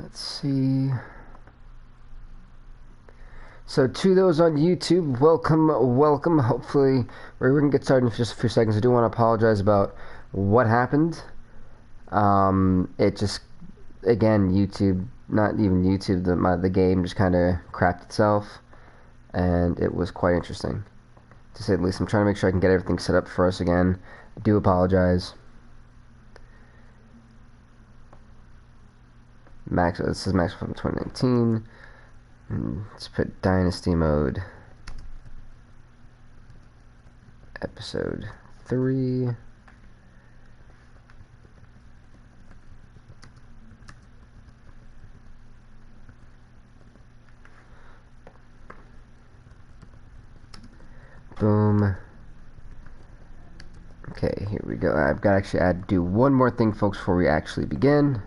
Let's see. So to those on YouTube, welcome. Hopefully we're going to get started in just a few seconds. I do want to apologize about what happened. It just, again, YouTube, not even YouTube, the game just kind of crapped itself, and it was quite interesting, to say the least. I'm trying to make sure I can get everything set up for us again. I do apologize. This is Max from 2019. Let's put Dynasty mode. Episode 3. Boom. Okay, here we go. I've got to actually do one more thing, folks, before we actually begin.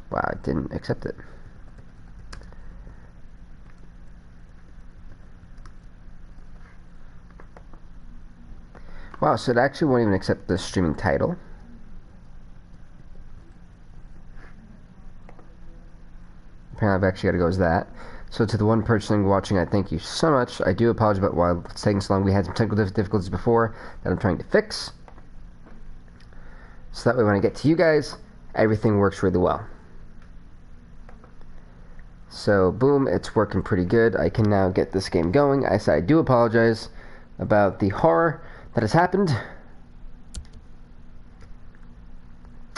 Wow, I didn't accept it. Wow, so it actually won't even accept the streaming title. Apparently I've actually got to go as that. So to the one person watching, I thank you so much. I do apologize about why it's taking so long. We had some technical difficulties before that I'm trying to fix. So that way when I get to you guys, everything works really well. So boom, it's working pretty good. I can now get this game going. I do apologize about the horror that has happened.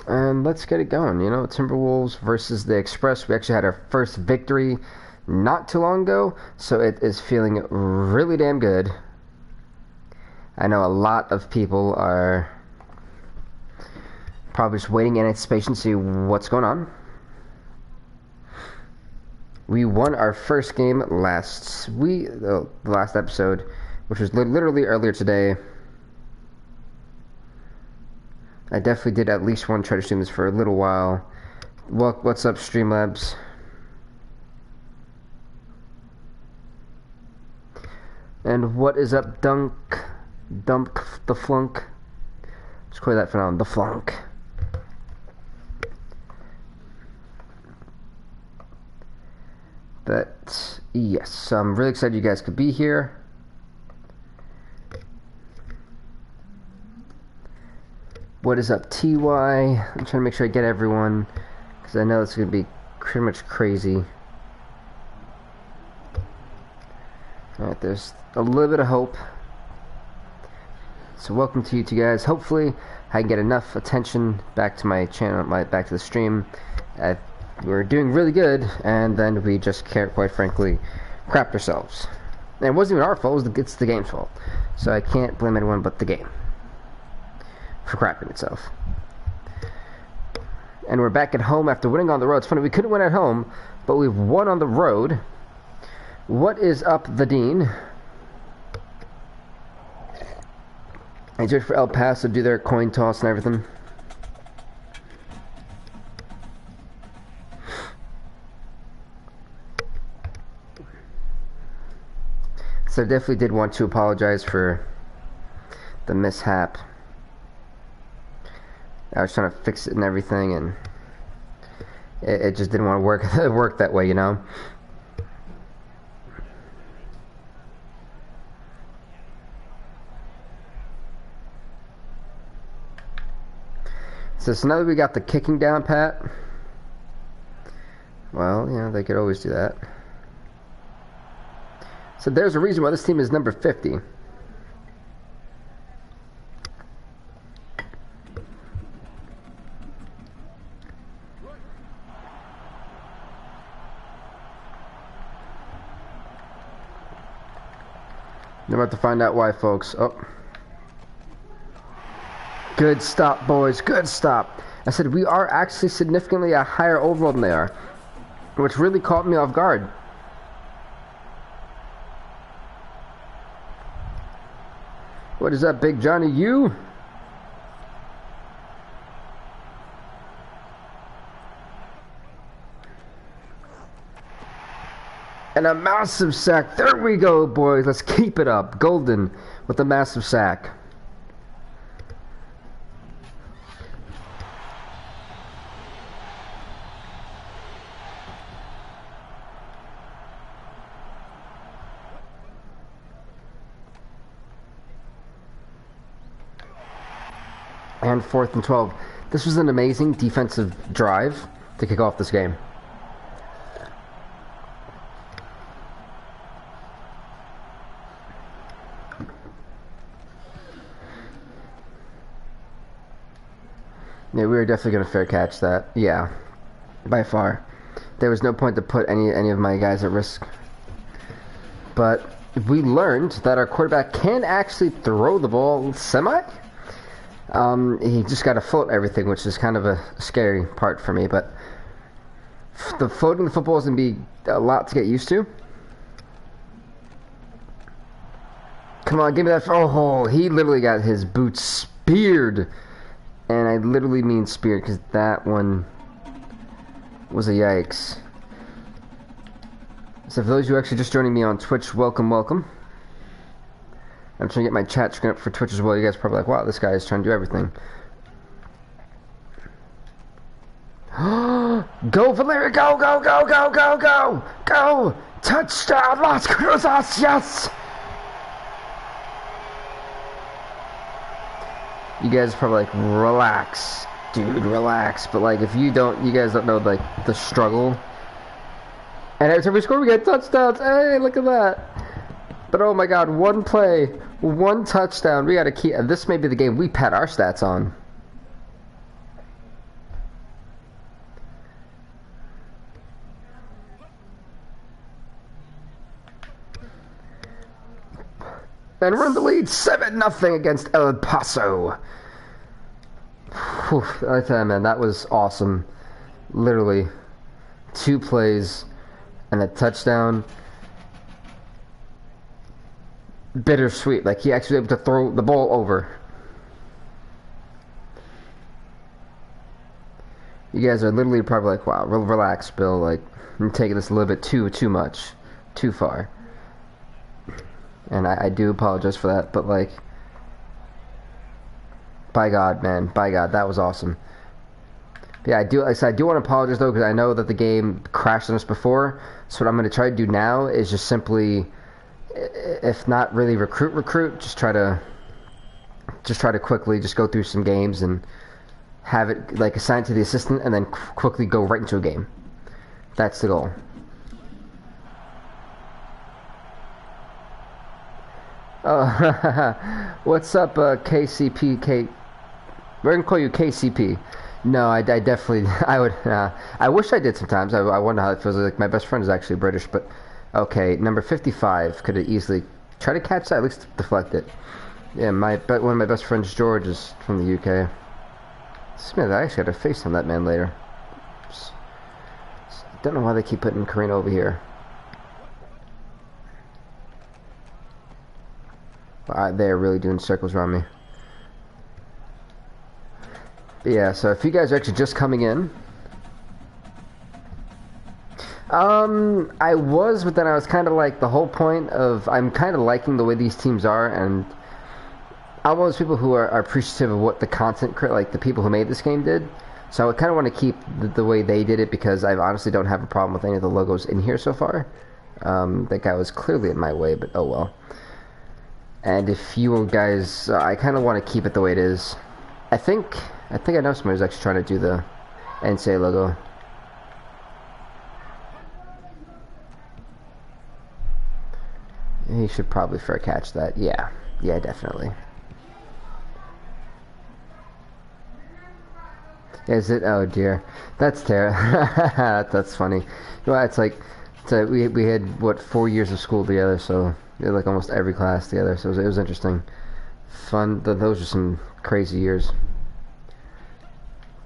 And let's get it going. You know, Timberwolves versus the Express. We actually had our first victory not too long ago, so it is feeling really damn good. I know a lot of people are probably just waiting in anticipation to see what's going on. We won our first game the last episode, which was literally earlier today. I definitely did at least want to try to stream this for a little while. What's up, Streamlabs? And what is up, Dump the Flunk? Let's call that for now, the Flunk. But yes, I'm really excited you guys could be here. What is up, TY? I'm trying to make sure I get everyone, because I know it's going to be pretty much crazy. Alright, there's a little bit of hope. So welcome to you two guys. Hopefully I can get enough attention back to my channel, back to the stream. We're doing really good, and then we just can't, quite frankly, crap ourselves. And it wasn't even our fault, it's the game's fault. So I can't blame anyone but the game for crapping itself. And we're back at home after winning on the road. It's funny, we couldn't win at home, but we've won on the road. What is up, the Dean? I just for El Paso do their coin toss and everything. So I definitely did want to apologize for the mishap. I was trying to fix it and everything, and it just didn't want to work that way, you know. So now that we got the kicking down pat, well, you know, they could always do that. So there's a reason why this team is number 50. I'm about to find out why, folks. Oh. Good stop, boys. Good stop. I said we are actually significantly a higher overall than they are, which really caught me off guard. What is up, Big Johnny? You? And a massive sack. There we go, boys. Let's keep it up. Golden with a massive sack. And 4th and 12. This was an amazing defensive drive to kick off this game. Yeah, we were definitely going to fair catch that. Yeah, by far. There was no point to put any of my guys at risk. But we learned that our quarterback can actually throw the ball semi. He just got to float everything, which is kind of a scary part for me. But the floating the football is going to be a lot to get used to. Come on, give me that. Oh, he literally got his boots speared. And I literally mean speared because that one was a yikes. So for those who are actually just joining me on Twitch, welcome, welcome. I'm trying to get my chat screen up for Twitch as well. You guys are probably like, wow, this guy is trying to do everything. Go, Valeria! Go, go, go, go, go, go! Go! Touchdown, Las Cruzas! Yes! You guys are probably like, relax, dude, relax. But like, if you guys don't know like the struggle. And every time we score, we get touchdowns. Hey, look at that! But oh my God, one play, one touchdown. We got to keep. This may be the game we pad our stats on. And we're in the lead, 7-0 against El Paso. Whew, I tell you, man, that was awesome. Literally, 2 plays and a touchdown. Bittersweet. Like, he actually was able to throw the ball over. You guys are literally probably like, wow, relax, Bill. Like, I'm taking this a little bit too much. Too far. And I do apologize for that, but like, by God, man, by God, that was awesome. But yeah, I do want to apologize though, because I know that the game crashed on us before. So what I'm going to try to do now is just simply, if not really recruit, just try to quickly just go through some games and have it like assigned to the assistant, and then quickly go right into a game. That's the goal. What's up, KCP? We're gonna call you KCP. No, I definitely, I would, I wish I did sometimes. I wonder how it feels. Like, my best friend is actually British, but, okay, number 55, could have easily, try to catch that, at least deflect it. Yeah, one of my best friends, George, is from the UK. Smith, I actually had to FaceTime that man later. Don't know why they keep putting Karina over here. They're really doing circles around me. But yeah, so if you guys are actually just coming in, I was, but then I was kind of like, the whole point of, I'm kind of liking the way these teams are, and I'm one of those people who are appreciative of what the content, like the people who made this game did. So I kind of want to keep the way they did it, because I honestly don't have a problem with any of the logos in here so far. That guy was clearly in my way, but oh well. And if you guys, I kind of want to keep it the way it is. I think I know somebody who's actually trying to do the NCAA logo. He should probably fair catch that. Yeah, definitely. Is it? Oh dear, that's terrible. That's funny. Well, it's like, we had what, 4 years of school together, so we had like almost every class together. So it was interesting, fun. Those are some crazy years.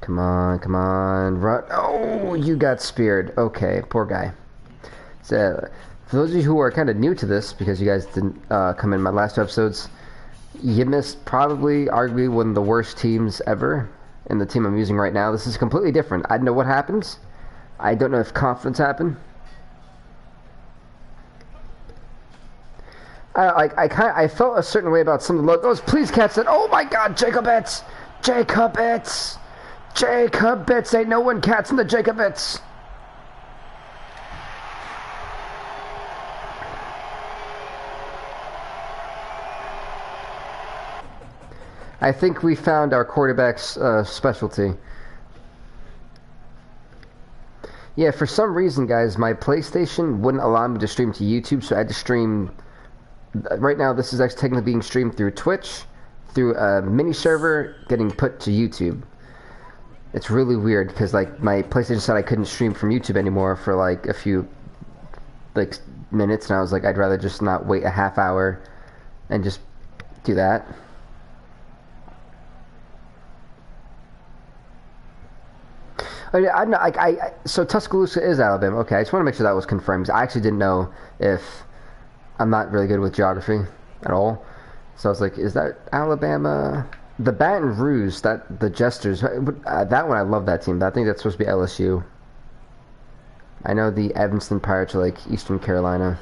Come on, run! Oh, you got speared. Okay, poor guy. So, for those of you who are kind of new to this, because you guys didn't come in my last 2 episodes, you missed probably, arguably, one of the worst teams ever. In the team I'm using right now, this is completely different. I don't know what happens. I don't know if confidence happened. I felt a certain way about some of the logos. Please catch that. Oh my God, Jacobits! Jacobits! Jacobits! Ain't no one catching the Jacobits! I think we found our quarterback's specialty. Yeah, for some reason, guys, my PlayStation wouldn't allow me to stream to YouTube, so I had to stream. Right now, this is actually technically being streamed through Twitch, through a mini server, getting put to YouTube. It's really weird because like my PlayStation said I couldn't stream from YouTube anymore for like a few like minutes, and I was like, I'd rather just not wait a half hour and just do that. So Tuscaloosa is Alabama. Okay, I just want to make sure that was confirmed. I actually didn't know if I'm not really good with geography at all. So I was like, is that Alabama? The Baton Rouge, the Jesters, that one I love that team. I think that's supposed to be LSU. I know the Evanston Pirates are like Eastern Carolina.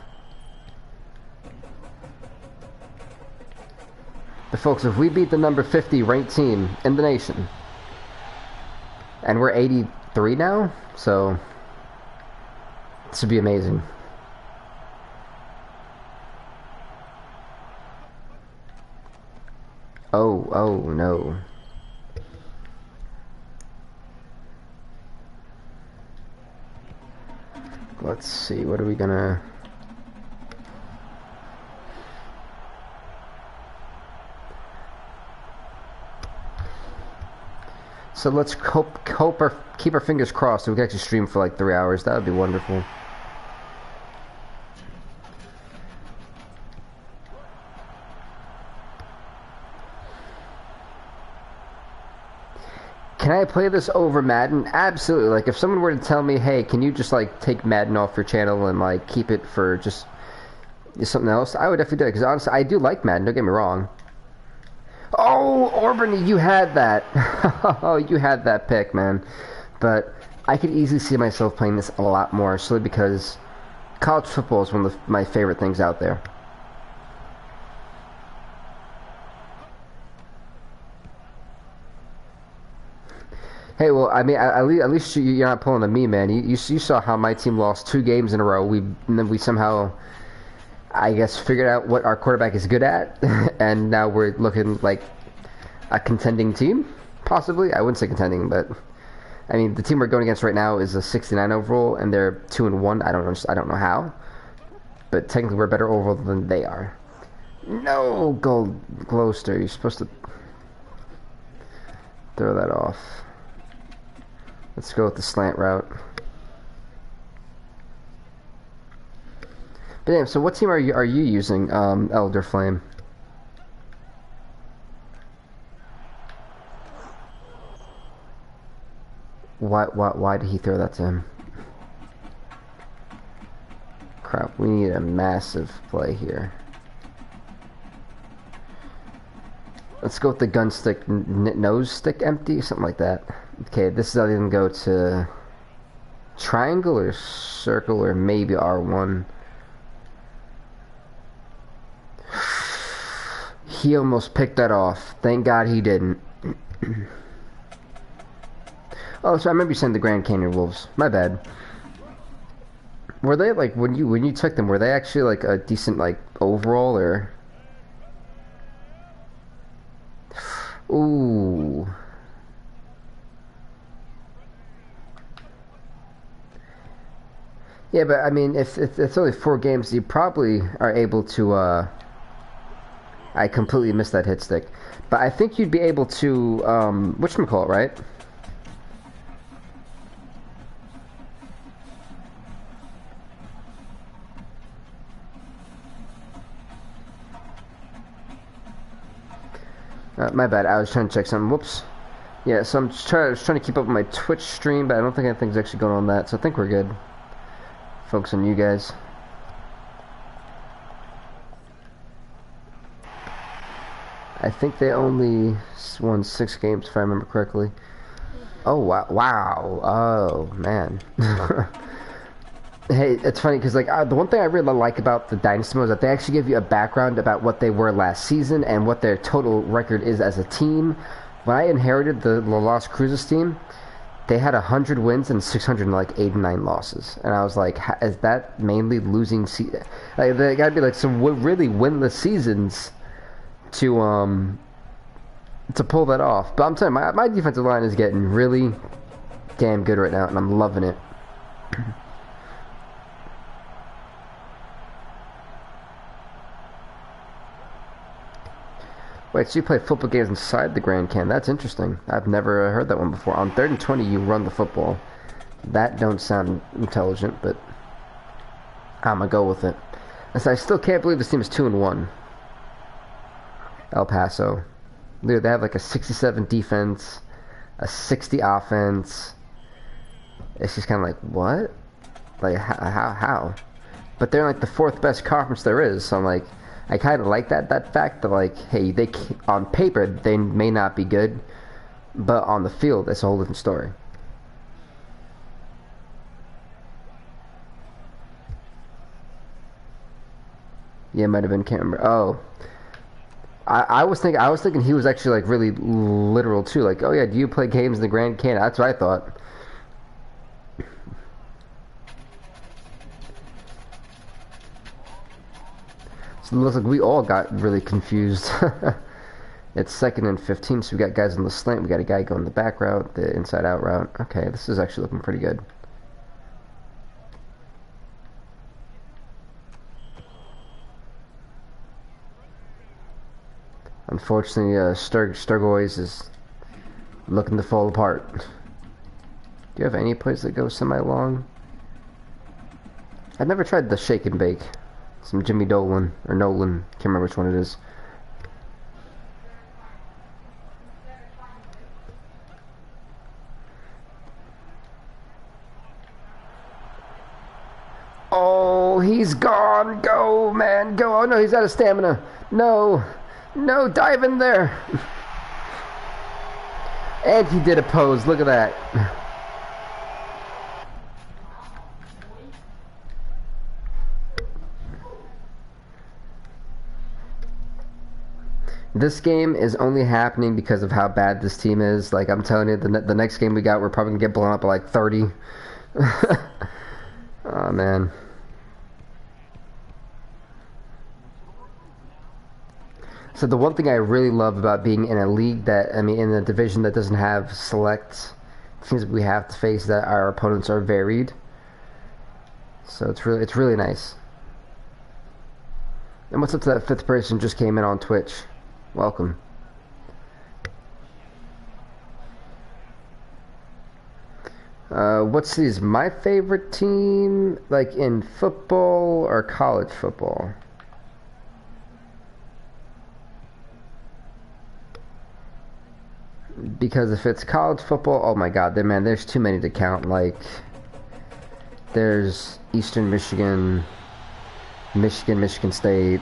But folks, if we beat the number 50 ranked team in the nation, and we're 83 now, so this would be amazing. Oh no. Let's see, what are we gonna... So let's keep our fingers crossed so we can actually stream for like 3 hours. That would be wonderful. Can I play this over Madden? Absolutely. Like if someone were to tell me, hey, can you just like take Madden off your channel and like keep it for just something else, I would definitely do it, because honestly I do like Madden, don't get me wrong. Oh, Orban, you had that. Oh, you had that pick, man. But I could easily see myself playing this a lot more, solely because college football is one of my favorite things out there. Hey, well, I mean, at least you're not pulling a me, man. You saw how my team lost 2 games in a row. And then we somehow, I guess, figured out what our quarterback is good at, and now we're looking like a contending team, possibly. I wouldn't say contending, but I mean, the team we're going against right now is a 69 overall, and they're 2-1. I don't know how, but technically we're better overall than they are. No, Gloucester, you're supposed to throw that off. Let's go with the slant route. But damn, so what team are you using, Elder Flame? Why did he throw that to him? Crap, we need a massive play here. Let's go with the gun stick, nose stick empty, something like that. Okay, this is either gonna go to triangle or circle or maybe R1. He almost picked that off. Thank God he didn't. Oh, so I remember you saying the Grand Canyon Wolves. My bad. Were they like when you took them? Were they actually like a decent like overall or? Ooh. Yeah, but I mean, if it's only 4 games, you probably are able to. I completely missed that hit stick, but I think you'd be able to. Whatchamacallit, right? My bad. I was trying to check something. Whoops. Yeah, so I was trying to keep up with my Twitch stream, but I don't think anything's actually going on that, so I think we're good. Focus on you guys. I think they only won 6 games, if I remember correctly. Oh, wow. Oh, man. Hey, it's funny because like the one thing I really like about the Dynasty mode is that they actually give you a background about what they were last season and what their total record is as a team. When I inherited the Los Cruces team, they had 100 wins and 689 losses, and I was like, is that mainly losing? Like, they gotta be like some really winless seasons to pull that off. But I'm telling you, my defensive line is getting really damn good right now, and I'm loving it. Wait, so you play football games inside the Grand Can? That's interesting. I've never heard that one before. On 3rd and 20, you run the football. That don't sound intelligent, but I'm gonna go with it. I still can't believe this team is 2-1. El Paso. Dude, they have like a 67 defense, a 60 offense. It's just kind of like, what? Like, how? But they're like the 4th best conference there is, so I'm like, I kind of like that fact that, like, hey, they on paper they may not be good, but on the field it's a whole different story. Yeah, it might have been, can't remember. Oh, I was thinking he was actually like really literal too. Like, oh yeah, do you play games in the Grand Canyon? That's what I thought. So it looks like we all got really confused. It's 2nd and 15, so we got guys on the slant. We got a guy going the back route, the inside out route. Okay, this is actually looking pretty good. Unfortunately, Sturgoys is looking to fall apart. Do you have any plays that go semi-long? I've never tried the shake and bake. Some Jimmy Dolan, or Nolan, can't remember which one it is. Oh, he's gone. Go, man, go. Oh no, he's out of stamina. No, dive in there. And he did a pose, look at that. This game is only happening because of how bad this team is. Like, I'm telling you, the next game we got, we're probably going to get blown up by like 30. Oh, man. So the one thing I really love about being in a league that, I mean, in a division that doesn't have select teams we have to face, that our opponents are varied. So it's really nice. And what's up to that 5th person just came in on Twitch? Welcome. What's these? My favorite team, like in football or college football? Because if it's college football, oh my god, man, there's too many to count. Like, there's Eastern Michigan, Michigan State,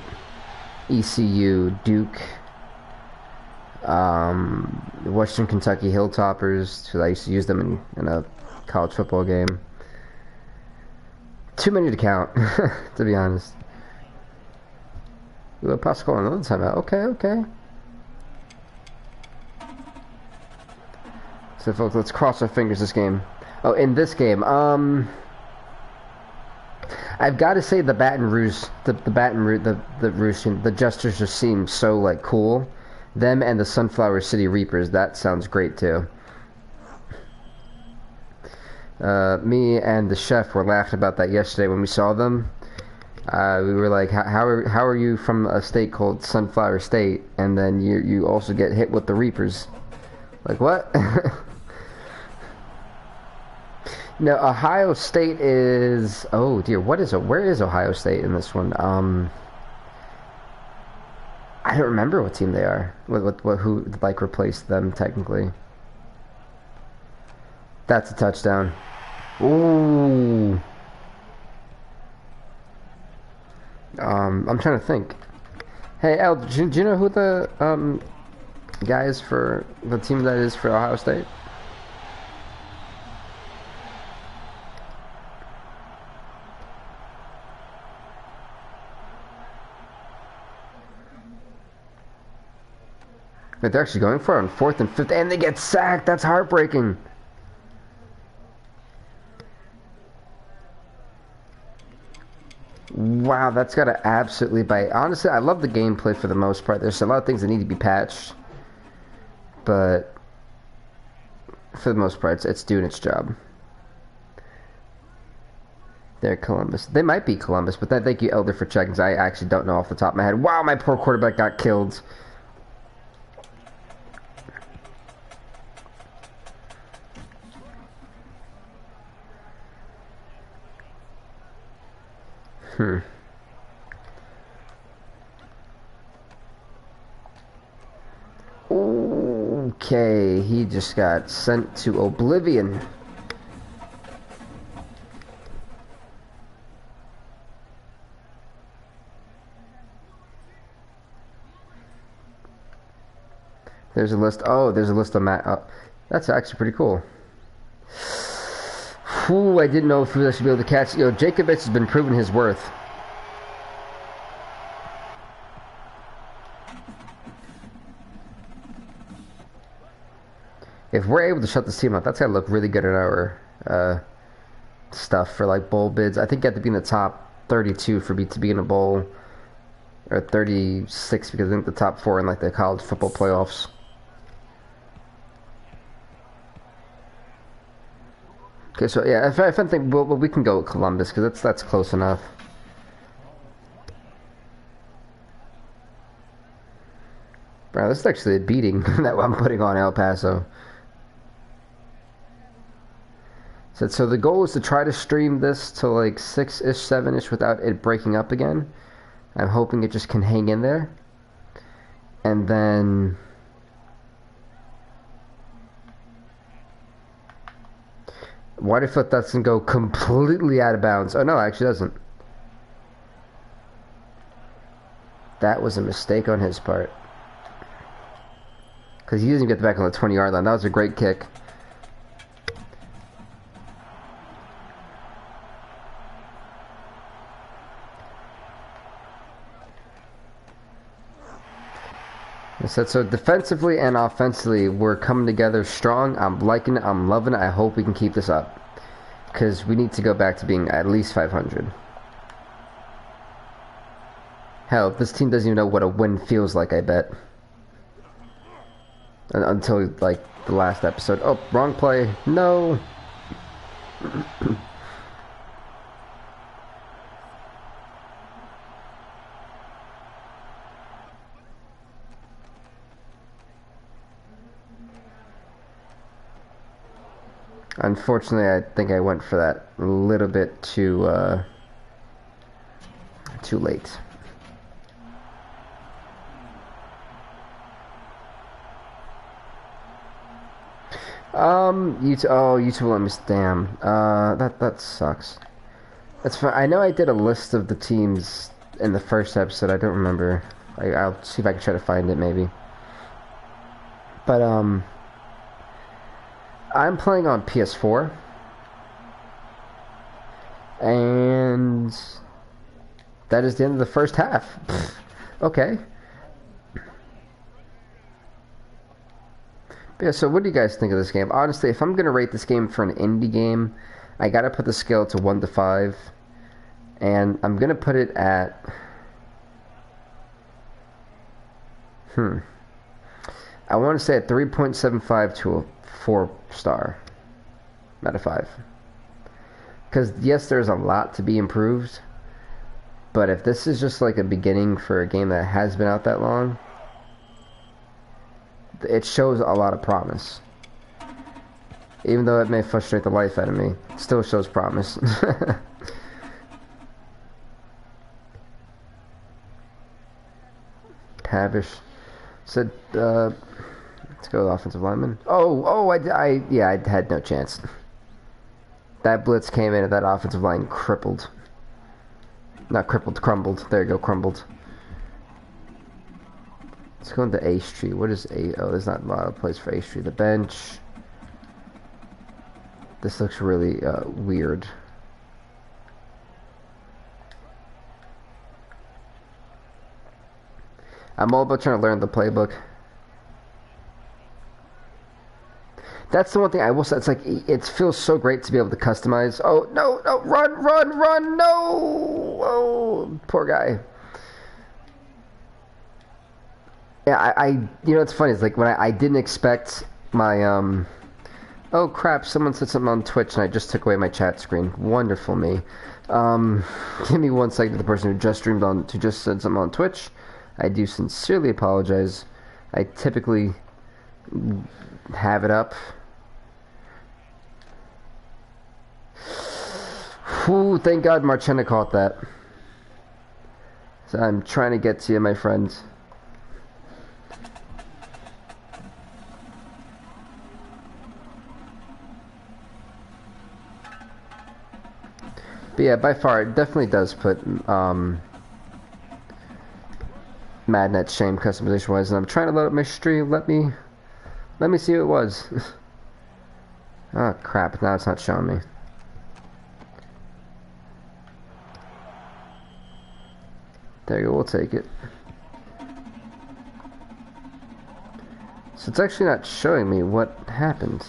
ECU, Duke, Western Kentucky Hilltoppers, because I used to use them in a college football game. Too many to count, to be honest. We'll pass score another timeout. Okay. So folks, let's cross our fingers this game. Oh, in this game, I've got to say the Baton Rouge, the Jesters just seem so like cool. Them and the Sunflower City Reapers, that sounds great too. Me and the chef were laughing about that yesterday when we saw them. We were like, how are you from a state called Sunflower State, and then you also get hit with the Reapers? Like, what? No, Ohio State is... Oh, dear. Where is Ohio State in this one? I don't remember what team they are. Who, like, replaced them, technically. That's a touchdown. Ooh. I'm trying to think. Hey, El, do you know who the, guys for the team that is for Ohio State? Wait, they're actually going for it on 4th and 5th, and they get sacked. That's heartbreaking. Wow, that's got to absolutely bite. Honestly, I love the gameplay for the most part. There's a lot of things that need to be patched, but for the most part, it's doing its job. They're Columbus. They might be Columbus, but thank you, Elder, for checking. I actually don't know off the top of my head. Wow, my poor quarterback got killed. Okay, he just got sent to oblivion. There's a list. Oh, there's a list of Matt. Oh, that's actually pretty cool. Ooh, I didn't know if we would actually be able to catch. Yo, Jacobitz has been proving his worth. If we're able to shut this team out, that's gotta look really good in our stuff for like bowl bids. I think you have to be in the top 32 for to be in a bowl, or 36 because I think the top 4 in like the college football playoffs. Okay, so yeah, if I think we can go with Columbus because that's close enough. Bro, this is actually a beating that I'm putting on El Paso. So the goal is to try to stream this to like 6-ish, 7-ish without it breaking up again. I'm hoping it just can hang in there. And then why do I feel like that doesn't go completely out of bounds? Oh no, it actually doesn't. That was a mistake on his part. Because he doesn't get the back on the 20-yard line. That was a great kick. So defensively and offensively, we're coming together strong. I'm liking it. I'm loving it. I hope we can keep this up. Because we need to go back to being at least 500. Hell, this team doesn't even know what a win feels like, I bet. Until, like, the last episode. Oh, wrong play. No. Unfortunately, I think I went for that a little bit too late. YouTube let me. Damn. That sucks. That's fine. I know I did a list of the teams in the first episode. I don't remember. I'll see if I can try to find it maybe. But I'm playing on PS4, and that is the end of the first half. Okay. Yeah, so what do you guys think of this game? Honestly, if I'm going to rate this game for an indie game, I got to put the scale to 1 to 5, and I'm going to put it at... I want to say at 3.75 to a 4-star out of 5. Because yes, there's a lot to be improved, but if this is just like a beginning for a game that has been out that long, it shows a lot of promise. Even though it may frustrate the life out of me, it still shows promise. Pavish said, let's go with offensive lineman. I had no chance. That blitz came in and that offensive line crippled. Not crippled, crumbled. There you go, crumbled. Let's go into A Street. What is A? Oh, there's not a lot of place for A Street. The bench. This looks really weird. I'm all about trying to learn the playbook. That's the one thing I will say. It's like it feels so great to be able to customize. Oh no, no, run, run, run, no! Oh, poor guy. Yeah, you know, it's funny. It's like when I didn't expect my Oh crap! Someone said something on Twitch, and I just took away my chat screen. Wonderful me. Give me 1 second to the person who just said something on Twitch. I do sincerely apologize. I typically have it up. Ooh, thank God Marchena caught that. So I'm trying to get to you, my friend. But yeah, by far, it definitely does put Madden at shame customization-wise. And I'm trying to load up my stream. Let me see who it was. Oh crap! Now it's not showing me. There you go. We'll take it. So it's actually not showing me what happened.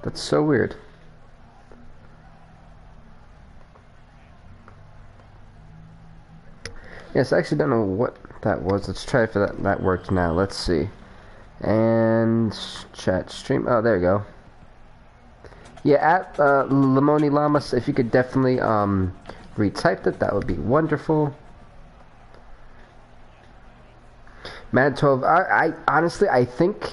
That's so weird. Yes, I actually don't know what that was. Let's try if that worked now. Let's see. And chat stream. Oh, there you go. Yeah, at Lamoni Lamas, if you could definitely retype it, that would be wonderful. Mad 12. I honestly, I think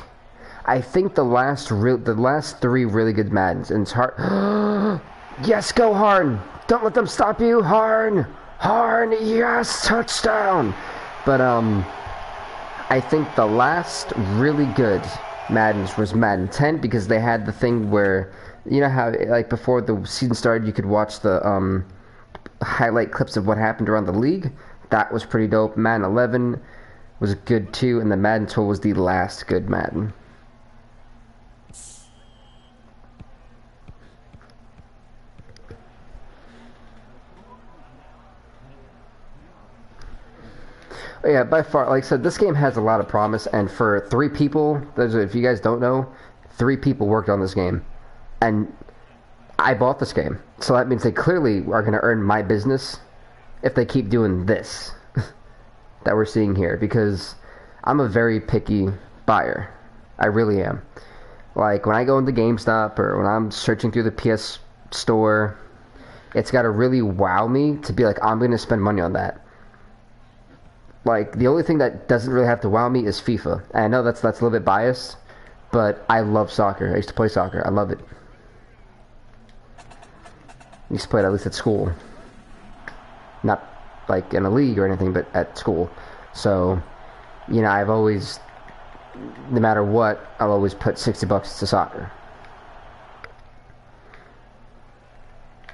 the last 3 really good Maddens, and it's hard. Yes, go Harn! Don't let them stop you, Harn! Harn, yes, touchdown! But I think the last really good Maddens was Madden 10, because they had the thing where, you know how like before the season started you could watch the highlight clips of what happened around the league. That was pretty dope. Madden 11 was good too, and the Madden 12 was the last good Madden. Yeah, by far, like I said, this game has a lot of promise, and for 3 people, if you guys don't know, 3 people worked on this game, and I bought this game, so that means they clearly are going to earn my business if they keep doing this that we're seeing here, because I'm a very picky buyer. I really am. Like, when I go into GameStop, or when I'm searching through the PS Store, it's got to really wow me to be like, I'm going to spend money on that. Like, the only thing that doesn't really have to wow me is FIFA. And I know that's a little bit biased, but I love soccer. I used to play soccer. I love it. I used to play it at least at school. Not, like, in a league or anything, but at school. So, you know, I've always, no matter what, I'll always put $60 to soccer.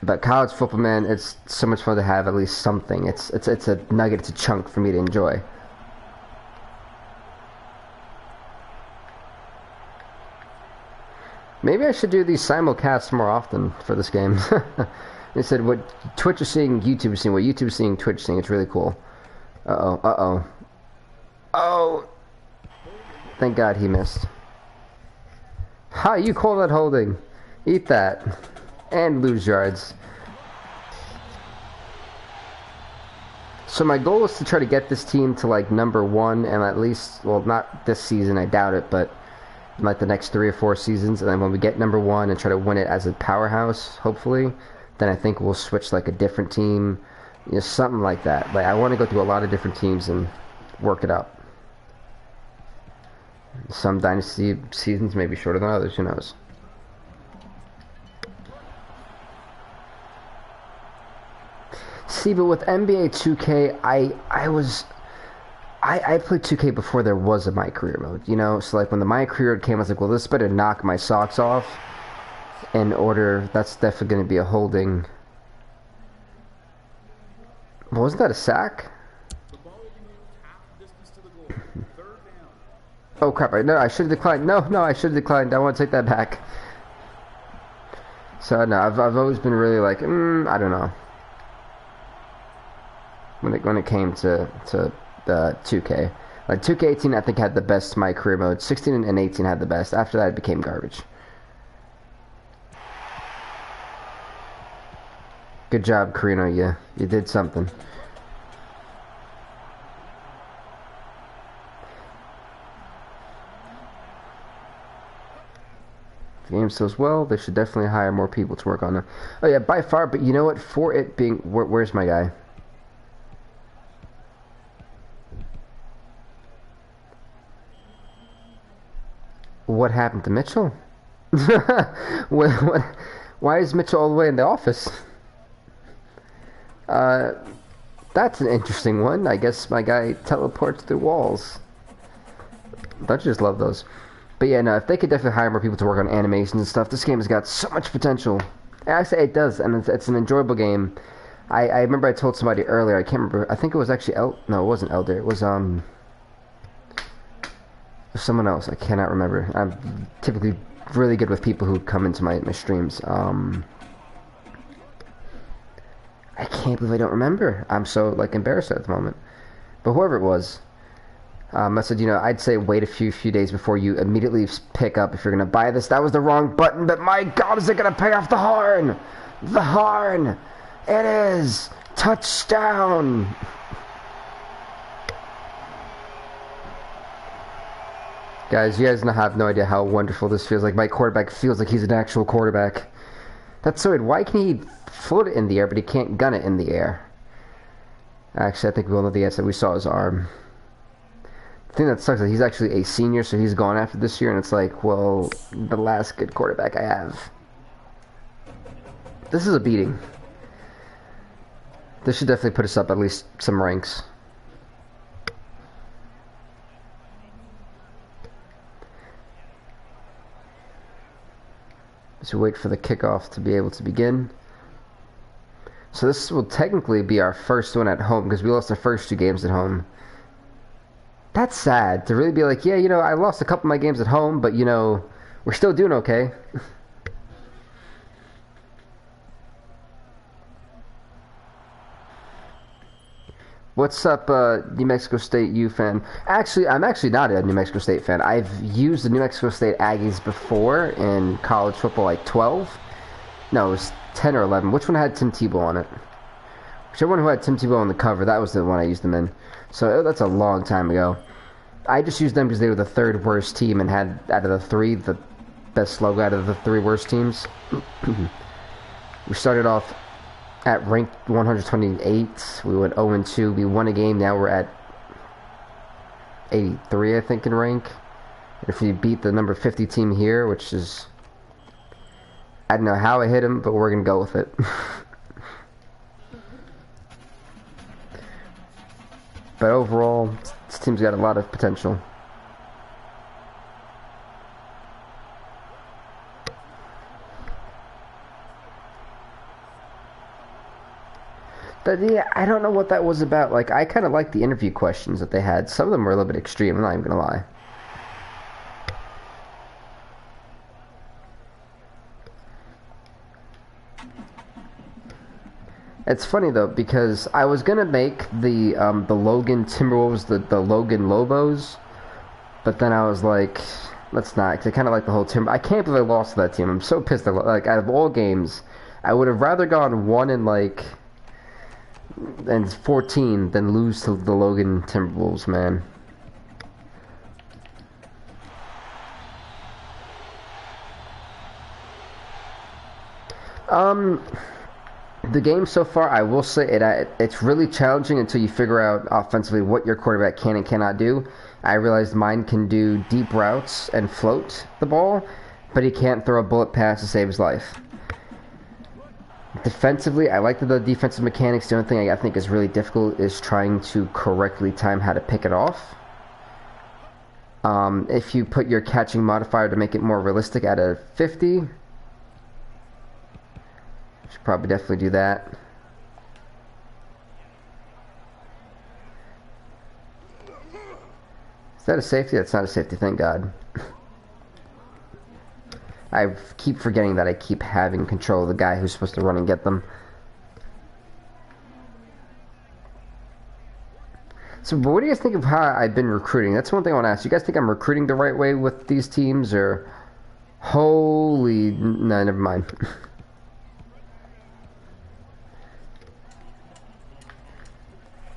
But college football, man, it's so much fun to have at least something. It's a nugget, it's a chunk for me to enjoy. Maybe I should do these simulcasts more often for this game. They said what Twitch is seeing, YouTube is seeing. What YouTube is seeing, Twitch is seeing. It's really cool. Uh-oh, uh-oh. Oh! Thank God he missed. Ha, you call that holding. Eat that. And lose yards. So my goal is to try to get this team to like #1, and at least, well, not this season, I doubt it, but in like the next 3 or 4 seasons. And then when we get #1 and try to win it as a powerhouse, hopefully, then I think we'll switch like a different team, you know, something like that. Like, I want to go through a lot of different teams and work it up. Some Dynasty seasons may be shorter than others, who knows. See, but with NBA 2K, I played 2K before there was a My Career mode, you know? So, like, when the My Career came, I was like, well, this better knock my socks off in order. That's definitely going to be a holding. Wasn't that a sack? Oh, crap. No, I should have declined. No, I should have declined. I want to take that back. So, no, I've always been really like, I don't know. When it came to 2K, Like 2K18, I think had the best my career mode. 16 and 18 had the best. After that, it became garbage. Good job, Carino. You did something. The game sells well. They should definitely hire more people to work on it. Oh yeah, by far. But you know what? For it being, where's my guy? What happened to Mitchell? Why is Mitchell all the way in the office? That's an interesting one. I guess my guy teleports through walls. Don't you just love those? But yeah, no, if they could definitely hire more people to work on animations and stuff, this game has got so much potential. Actually, it does, and it's an enjoyable game. I remember I told somebody earlier, I can't remember, I think it was actually no, it wasn't Elder, it was, someone else, I cannot remember. I'm typically really good with people who come into my streams. I can't believe I don't remember. I'm so, like, embarrassed at the moment. But whoever it was, I said, you know, I'd say wait a few days before you immediately pick up if you're going to buy this. That was the wrong button, but my God, is it going to pay off the horn? The horn! It is! Touchdown! Guys, you guys have no idea how wonderful this feels. Like, my quarterback feels like he's an actual quarterback. That's so weird. Why can he float it in the air, but he can't gun it in the air? Actually, I think we all know the answer. We saw his arm. The thing that sucks is he's actually a senior, so he's gone after this year, and it's like, well, the last good quarterback I have. This is a beating. This should definitely put us up at least some ranks. So wait for the kickoff to be able to begin. So this will technically be our first one at home, because we lost our first 2 games at home. That's sad, to really be like, yeah, you know, I lost a couple of my games at home, but, you know, we're still doing okay. What's up, New Mexico State U fan? Actually, I'm actually not a New Mexico State fan. I've used the New Mexico State Aggies before in college football, like 12. No, it was 10 or 11. Which one had Tim Tebow on it? Whichever one who had Tim Tebow on the cover, that was the one I used them in. So that's a long time ago. I just used them because they were the 3rd worst team and had, out of the 3, the best logo out of the 3 worst teams. We started off at rank 128. We went 0-2. We won a game. Now we're at 83, I think, in rank. If we beat the number 50 team here, which is, I don't know how I hit him, but we're gonna go with it. But overall, this team's got a lot of potential. But yeah, I don't know what that was about. Like, I kind of liked the interview questions that they had. Some of them were a little bit extreme, I'm not even gonna lie. It's funny though, because I was gonna make the Logan Timberwolves the Logan Lobos, but then I was like, let's not, because I kind of like the whole Timber. I can't believe I lost to that team. I'm so pissed. Like, out of all games, I would have rather gone 1 and 14 than lose to the Logan Timberwolves, man. The game so far, I will say it's really challenging until you figure out offensively what your quarterback can and cannot do. I realized mine can do deep routes and float the ball, but he can't throw a bullet pass to save his life. Defensively, I like the defensive mechanics. The only thing I think is really difficult is trying to correctly time how to pick it off. If you put your catching modifier to make it more realistic at a 50, should probably definitely do that. Is that a safety? That's not a safety, thank God. I keep forgetting that I keep having control of the guy who's supposed to run and get them. So, but what do you guys think of how I've been recruiting? That's one thing I want to ask. You guys think I'm recruiting the right way with these teams, or holy no, never mind.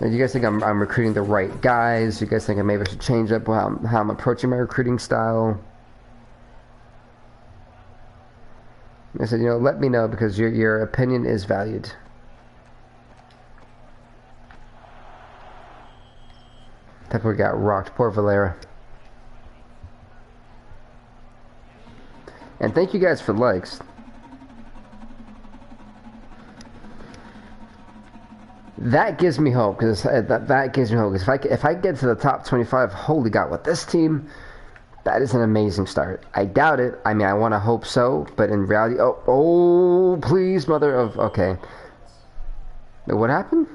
Do you guys think I'm recruiting the right guys? Do you guys think I maybe should change up how I'm approaching my recruiting style? I said, you know, let me know because your opinion is valued. Definitely got rocked. Poor Valera. And thank you guys for likes. That gives me hope because that gives me hope because if I get to the top 25, holy God, with this team, that is an amazing start. I doubt it. I mean, I want to hope so, but in reality, oh, please, mother of okay. Wait, what happened?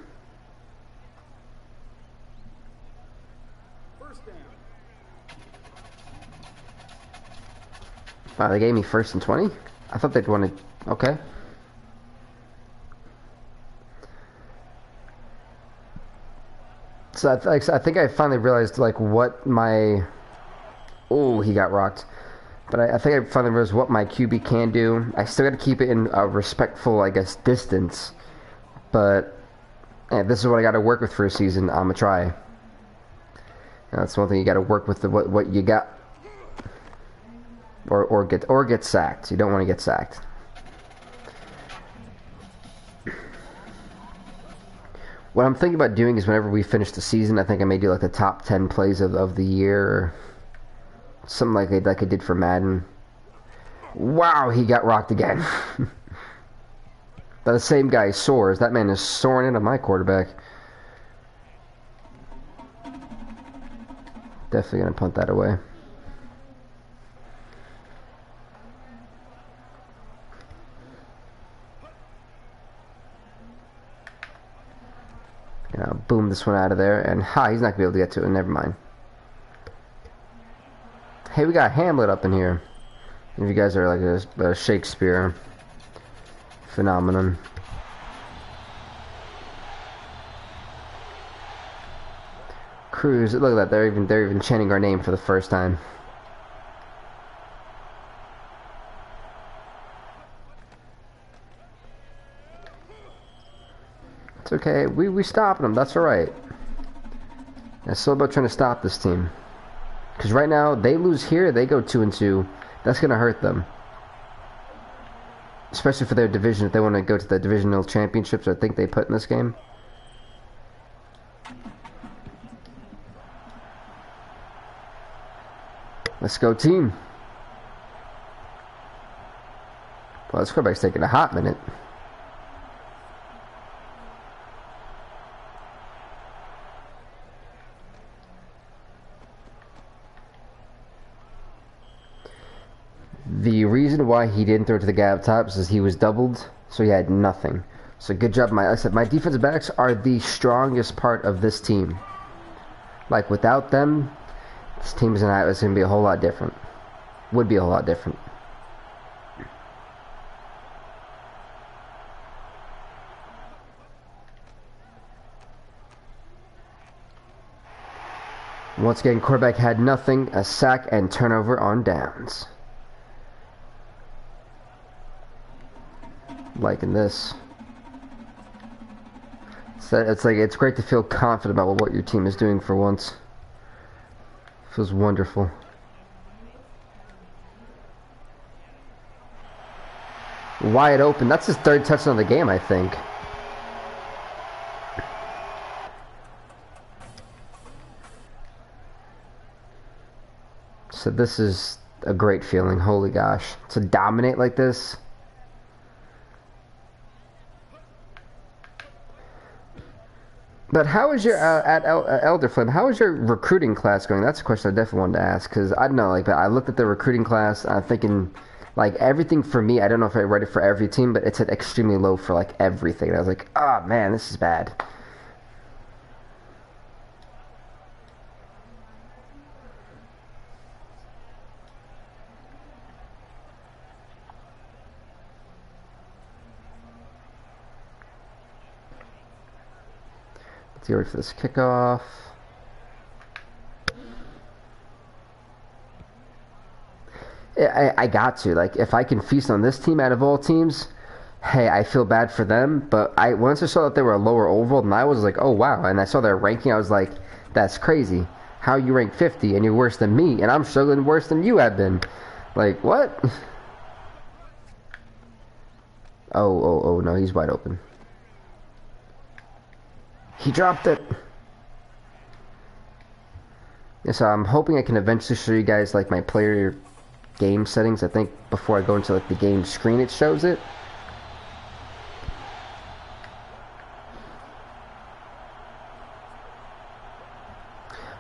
Wow, they gave me 1st and 20? I thought they'd wanted... Okay. So I think I finally realized, like, what my... Oh, he got rocked. But I think I finally realized what my QB can do. I still got to keep it in a respectful, I guess, distance. But if this is what I got to work with for a season, I'm going to try. That's one thing you got to work with what you got. Or get sacked. You don't want to get sacked. What I'm thinking about doing is whenever we finish the season, I think I may do like the top 10 plays of the year, or something like I did for Madden. Wow, he got rocked again. But the same guy soars. That man is soaring into my quarterback. Definitely gonna punt that away. Boom this one out of there, and he's not gonna be able to get to it. Never mind. Hey, we got Hamlet up in here. If you guys are like a Shakespeare phenomenon. Cruz, look at that. They're even chanting our name for the first time. It's okay. We stopping them. That's all right. It's still about trying to stop this team. Because right now, they lose here, they go 2-2. That's going to hurt them. Especially for their division, if they want to go to the divisional championships, I think they put in this game. Let's go, team. Well, this quarterback's taking a hot minute. The reason why he didn't throw to the guy up top is he was doubled, so he had nothing. So good job. Like I said, my defensive backs are the strongest part of this team. Like without them, this team is going to be a whole lot different. Would be a whole lot different. Once again, quarterback had nothing, a sack and turnover on downs. Liking this. So it's great to feel confident about what your team is doing for once. Feels wonderful. Wide open. That's his 3rd touchdown of the game, I think. So this is a great feeling. Holy gosh. To dominate like this. But how is your at Elder Flame? How is your recruiting class going? That's a question I definitely wanted to ask because I don't know. Like, I looked at the recruiting class. I'm thinking, like, everything for me. I don't know if I read it for every team, but it's at extremely low for like everything. And I was like, oh man, this is bad. Let's get ready for this kickoff. I got to. Like, if I can feast on this team out of all teams, hey, I feel bad for them. But once I saw that they were a lower overall than I was, like, oh wow. And I saw their ranking, I was like, that's crazy. How you rank 50 and you're worse than me, and I'm struggling worse than you have been. Like, what? Oh no, he's wide open. He dropped it. Yeah, so I'm hoping I can eventually show you guys like my player game settings. I think before I go into like the game screen, it shows it.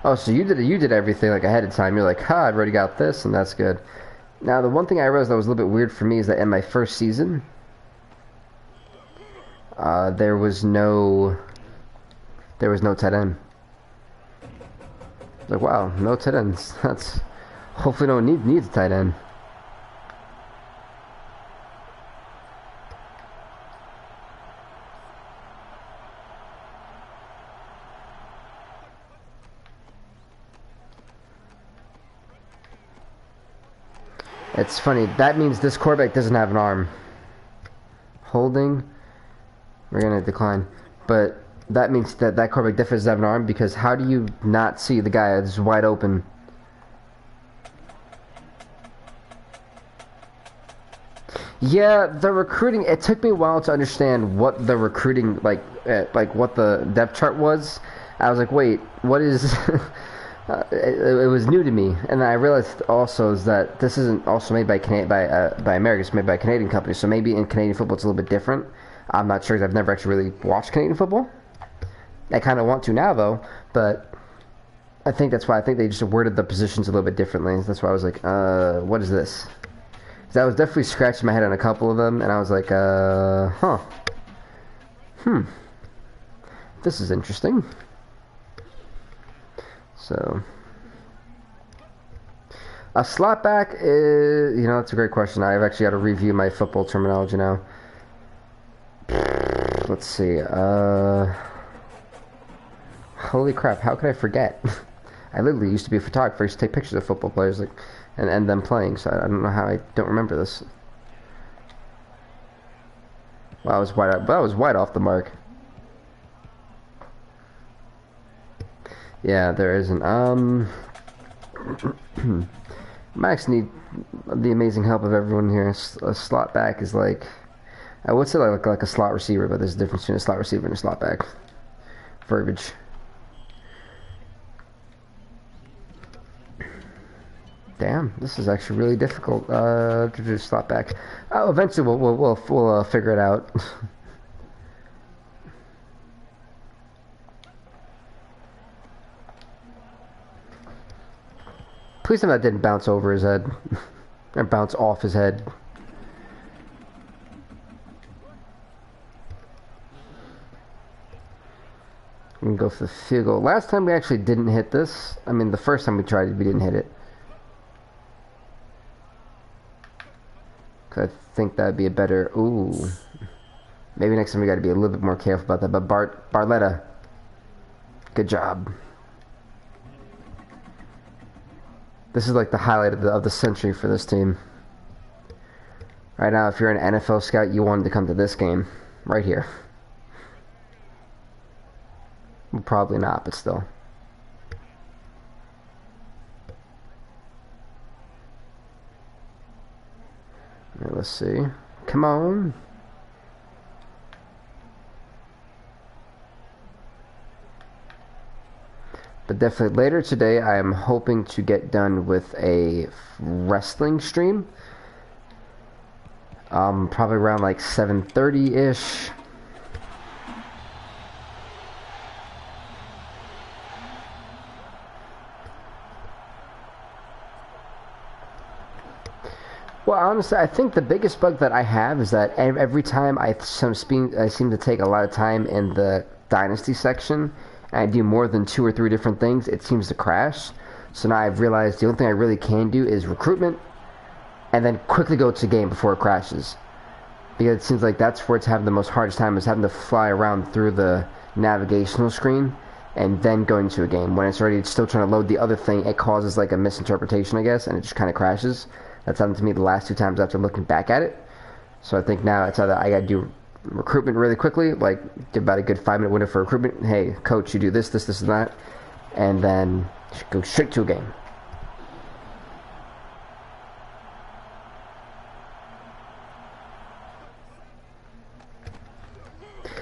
Oh, so you did everything like ahead of time. You're like, ha, I've already got this, and that's good. Now, the one thing I realized that was a little bit weird for me is that in my first season, there was no tight end. Like, wow, no tight ends. That's hopefully no one needs a tight end. It's funny. That means this quarterback doesn't have an arm. Holding. We're going to decline. But that means that quarterback definitely doesn't have an arm, because how do you not see the guy that's wide open? Yeah, the recruiting, it took me a while to understand what the recruiting, like what the depth chart was. I was like, wait, what is... it was new to me, and I realized also is that this isn't also made by America. It's made by a Canadian company, so maybe in Canadian football it's a little bit different. I'm not sure, because I've never actually really watched Canadian football. I kind of want to now, though, but I think that's why. I think they just worded the positions a little bit differently. That's why I was like, what is this? Because I was definitely scratching my head on a couple of them, and I was like, this is interesting. So, a slot back is, that's a great question. I've actually got to review my football terminology now. Let's see. Holy crap! How could I forget? I literally used to be a photographer. I used to take pictures of football players, like, and them playing. So I don't know how I don't remember this. Well, I was wide off the mark. Yeah, there isn't. Max need the amazing help of everyone here. A slot back is like, I would say like a slot receiver, but there's a difference between a slot receiver and a slot back. Verbiage. Damn, this is actually really difficult to do slot back. Oh, eventually we'll figure it out. Please tell me that didn't bounce over his head. Or bounce off his head. We can go for the field goal. Last time we actually didn't hit this. I mean, the first time we tried it, we didn't hit it. I think that'd be a better... Ooh. Maybe next time we gotta be a little bit more careful about that. But Barletta. Good job. This is like the highlight of the century for this team. Right now, if you're an NFL scout, you wanted to come to this game. Right here. Well, probably not, but still. Right, let's see. Come on. But definitely later today, I am hoping to get done with a wrestling stream. Probably around like 7:30-ish. Well, honestly, I think the biggest bug that I have is that every time I seem to take a lot of time in the Dynasty section, and I do more than 2 or 3 different things, it seems to crash. So now I've realized the only thing I really can do is recruitment, and then quickly go to game before it crashes. Because it seems like that's where it's having the most hardest time, is having to fly around through the navigational screen, and then going to a game. When it's already still trying to load the other thing, it causes like a misinterpretation, I guess, and it just kind of crashes. That's happened to me the last 2 times after looking back at it. So I think now it's either I gotta do recruitment really quickly, like about a good 5-minute window for recruitment. Hey, coach, you do this, this, this, and that, and then go straight to a game.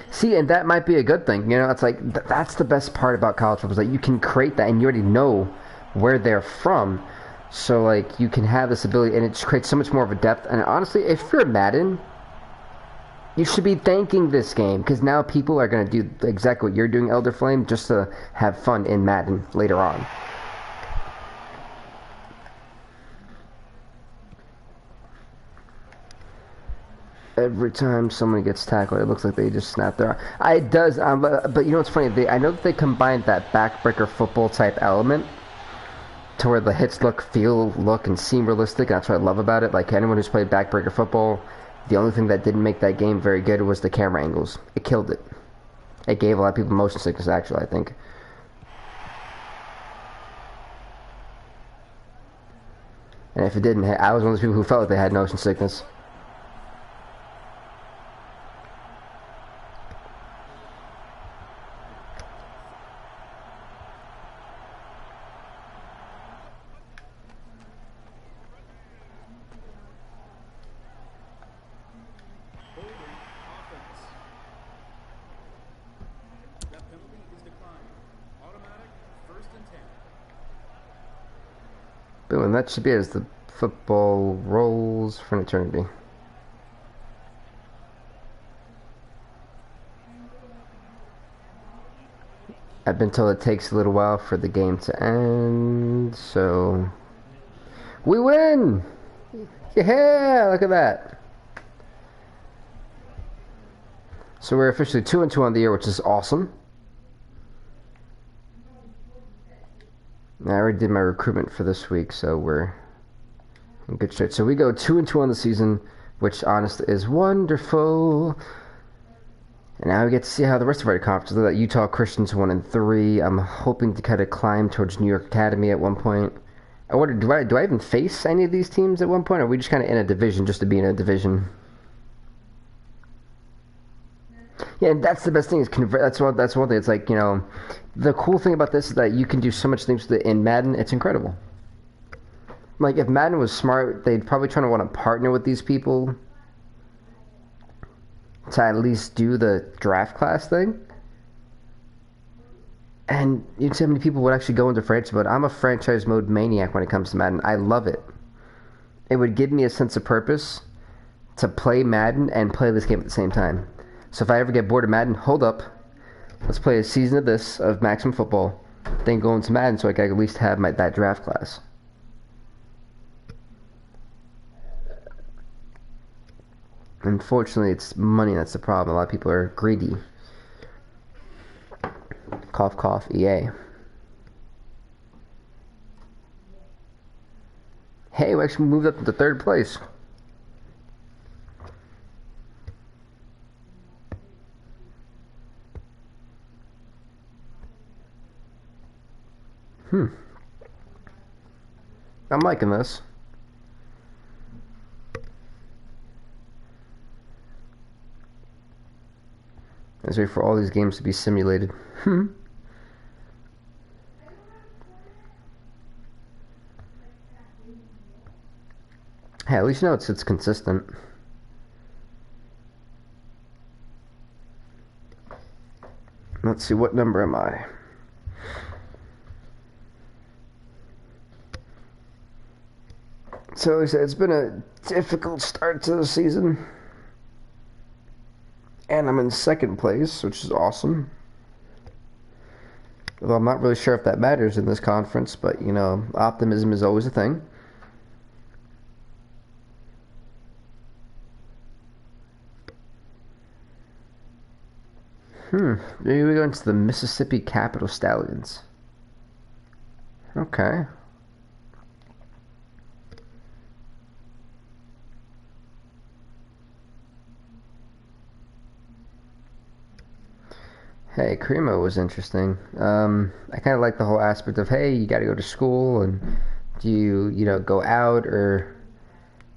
See, and that might be a good thing. You know, it's like that's the best part about college football is that you can create that, and you already know where they're from. So like you can have this ability, and it just creates so much more of a depth. And honestly, if you're Madden, you should be thanking this game because now people are going to do exactly what you're doing, Elder Flame, just to have fun in Madden later on. Every time someone gets tackled, it looks like they just snap their arm. It does, but you know what's funny? I know that they combined that backbreaker football type element to where the hits look, and seem realistic. That's what I love about it. Like anyone who's played backbreaker football, the only thing that didn't make that game very good was the camera angles. It killed it. It gave a lot of people motion sickness, actually, I think. And if it didn't, I was one of those people who felt like they had motion sickness. Boom, and that should be as the football rolls for an eternity. I've been told it takes a little while for the game to end, so we win! Yeah, look at that. So we're officially 2-2 on the year, which is awesome. I already did my recruitment for this week, so we're in good shape. So we go 2-2 on the season, which honestly is wonderful. And now we get to see how the rest of our conferences are. That Utah Christians 1-3. I'm hoping to kind of climb towards New York Academy at one point. I wonder, do I even face any of these teams at one point, or are we just kind of in a division just to be in a division? Yeah, and that's the best thing is convert. That's one thing. It's like, you know, the cool thing about this is that you can do so much things with it in Madden. It's incredible. Like if Madden was smart, they'd probably try to want to partner with these people to at least do the draft class thing. And you'd see how many people would actually go into franchise mode. I'm a franchise mode maniac when it comes to Madden. I love it. It would give me a sense of purpose to play Madden and play this game at the same time. So if I ever get bored of Madden, hold up. Let's play a season of this, of Maximum Football, then go into Madden so I can at least have that draft class. Unfortunately, it's money that's the problem. A lot of people are greedy. Cough, cough, EA. Hey, we actually moved up to 3rd place. I'm liking this. Let's wait for all these games to be simulated. Hey, at least you know it's consistent. Let's see, what number am I? So it's been a difficult start to the season. And I'm in 2nd place, which is awesome. Although I'm not really sure if that matters in this conference, but, you know, optimism is always a thing. Maybe we go into the Mississippi Capital Stallions. Okay. Hey, Cremo was interesting. I kind of like the whole aspect of, hey, you got to go to school, and do you, you know, go out, or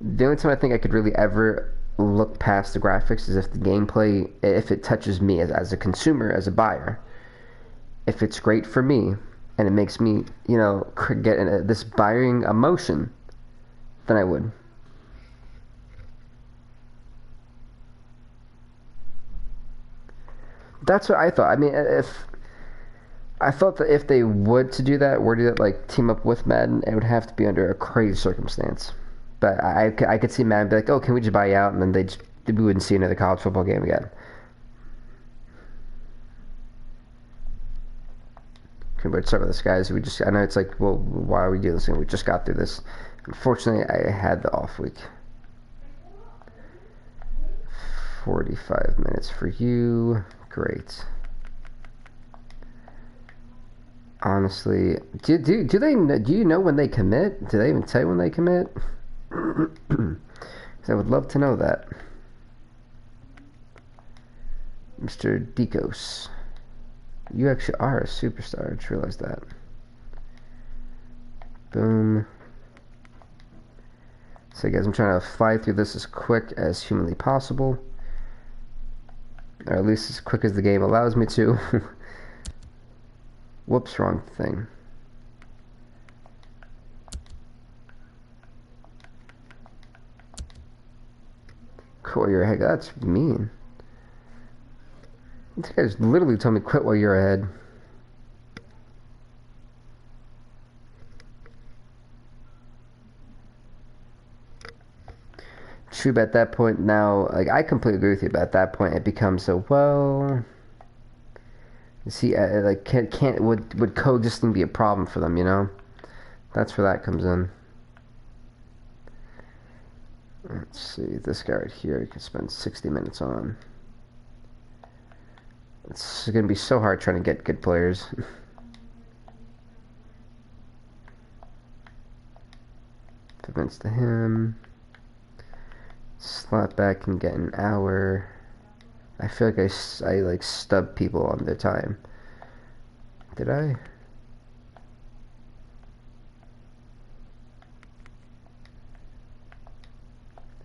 The only time I think I could really ever look past the graphics is if the gameplay, if it touches me as a consumer, as a buyer. If it's great for me and it makes me, you know, get this buying emotion, then I would. That's what I thought. I mean, I thought that if they would to do that, were to like team up with Madden, it would have to be under a crazy circumstance. But I could see Madden be like, oh, can we just buy you out? And then we wouldn't see another college football game again. Okay, but start with this, guys. I know it's like, well, why are we doing this? We just got through this. Unfortunately, I had the off week. 45 minutes for you. Great. Honestly, do you know when they commit? Do they even tell you when they commit? I would love to know that. Mr. Dikos. You actually are a superstar. I just realized that. Boom. So guys, I'm trying to fly through this as quick as humanly possible. Or at least as quick as the game allows me to. Whoops, wrong thing. Quit while you're ahead. That's mean. This guy's literally told me quit while you're ahead. True, but at that point now, like, I completely agree with you, but at that point it becomes so, well, see, like, would coexisting be a problem for them, you know? That's where that comes in. Let's see, this guy right here, you can spend 60 minutes on. It's going to be so hard trying to get good players. Minutes to him. Slot back and get an hour. I feel like I like stubbed people on their time. Did I?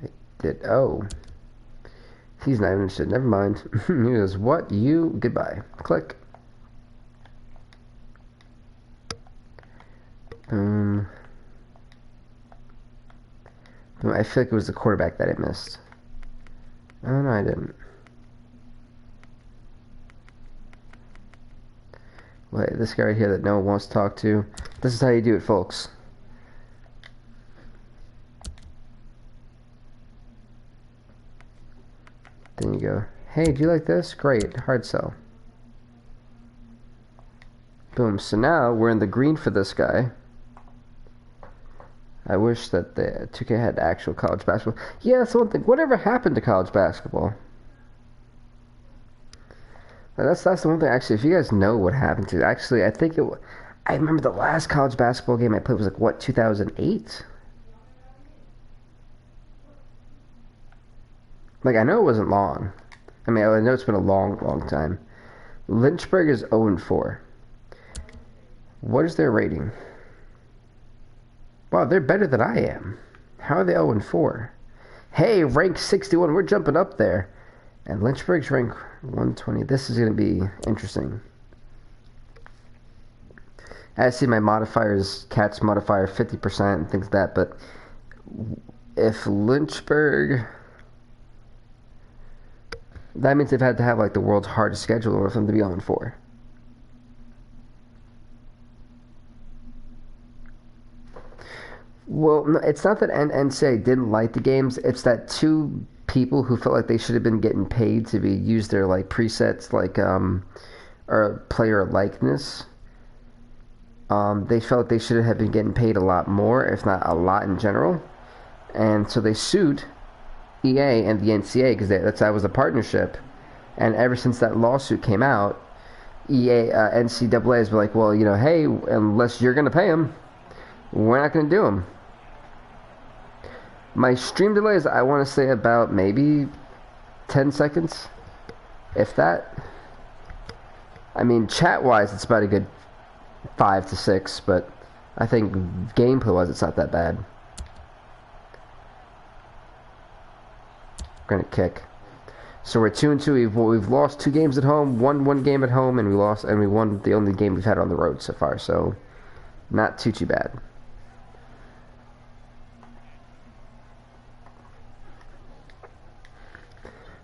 I did. Oh. He's not even interested. Never mind. He goes, what? You? Goodbye. Click. Boom. I feel like it was the quarterback that I missed. Oh, no, I didn't. Wait, this guy right here that no one wants to talk to. This is how you do it, folks. Then you go, hey, do you like this? Great, hard sell. Boom, so now we're in the green for this guy. I wish that the 2K had actual college basketball. Yeah, that's one thing. Whatever happened to college basketball? That's the one thing. Actually, if you guys know what happened to it, actually, I think I remember the last college basketball game I played was like, what, 2008? Like, I know it wasn't long. I mean, I know it's been a long, long time. Lynchburg is 0-4. What is their rating? Wow, they're better than I am. How are they 0-4? Hey, rank 61. We're jumping up there. And Lynchburg's rank 120. This is going to be interesting. I see my modifiers, Cat's modifier 50% and things like that. But if Lynchburg... That means they've had to have like the world's hardest schedule in order for them to be 0-4. Well, no, it's not that NCAA didn't like the games. It's that two people who felt like they should have been getting paid to use their like presets, like or player likeness. They felt they should have been getting paid a lot more, if not a lot in general, and so they sued EA and the NCAA because that was a partnership. And ever since that lawsuit came out, NCAA has been like, well, you know, hey, unless you're going to pay them, we're not going to do them. My stream delay is, I want to say, about maybe 10 seconds, if that. I mean, chat-wise, it's about a good 5 to 6, but I think gameplay-wise, it's not that bad. We're gonna kick. So we're 2-2. We've lost 2 games at home, won 1 game at home, and we won the only game we've had on the road so far. So not too bad.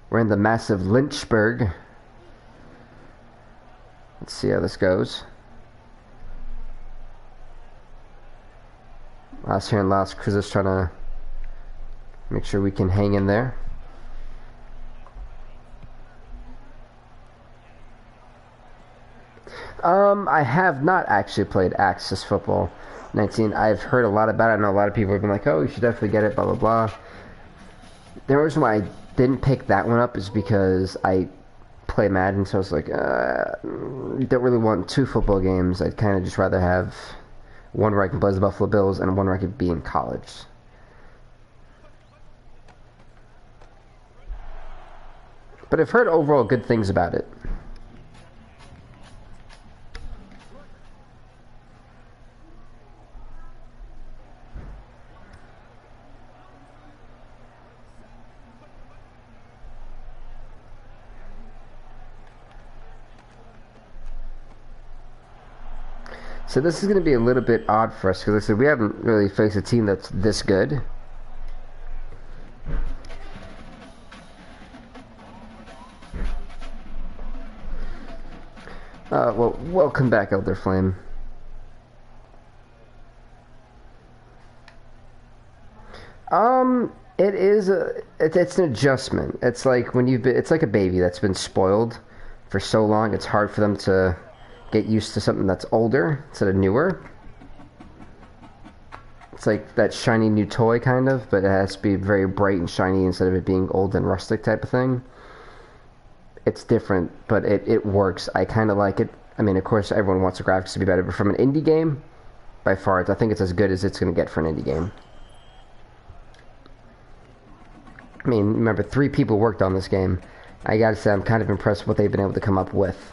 We're in the massive Lynchburg. Let's see how this goes. Us here in Las Cruces trying to make sure we can hang in there. I have not actually played Axis Football 19. I've heard a lot about it. I know a lot of people have been like, oh, you should definitely get it, blah, blah, blah. The reason why I didn't pick that one up is because I play Madden, so I was like, don't really want 2 football games. I'd kind of just rather have one where I can play as the Buffalo Bills and one where I could be in college. But I've heard overall good things about it. So this is going to be a little bit odd for us because we haven't really faced a team that's this good. Well, welcome back, Elder Flame. It's an adjustment. It's like when it's like a baby that's been spoiled for so long. It's hard for them to get used to something that's older instead of newer. It's like that shiny new toy kind of, but it has to be very bright and shiny instead of it being old and rustic type of thing. It's different, but it works. I kind of like it. I mean, of course, everyone wants the graphics to be better, but from an indie game, by far, I think it's as good as it's going to get for an indie game. I mean, remember, 3 people worked on this game. I gotta say, I'm kind of impressed with what they've been able to come up with.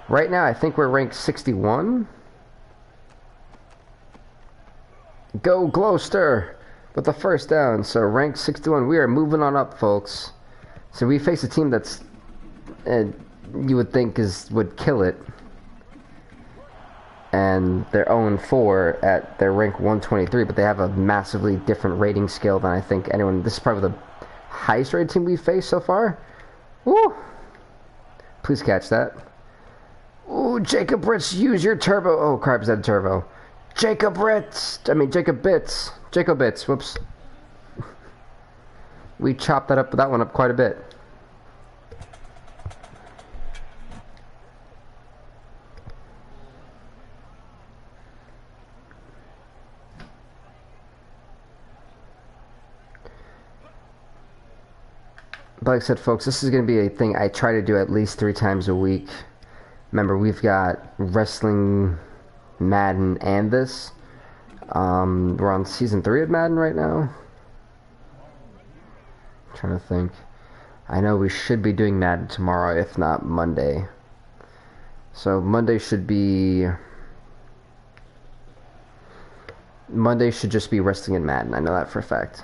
Right now, I think we're ranked 61. Go Gloucester with the first down. So ranked 61. We are moving on up, folks. So we face a team that's you would think would kill it, and they're 0-4 at their rank 123. But they have a massively different rating scale than I think anyone. This is probably the highest rated team we've faced so far. Woo! Please catch that. Ooh, Jacob Ritz, use your turbo. Oh, crap, is that a turbo? Jacob Bits. Jacob Bits, whoops. We chopped that one up quite a bit. But like I said, folks, this is going to be a thing I try to do at least 3 times a week. Remember, we've got wrestling, Madden, and this. We're on season 3 of Madden right now. I'm trying to think. I know we should be doing Madden tomorrow, if not Monday. So Monday should just be wrestling and Madden. I know that for a fact.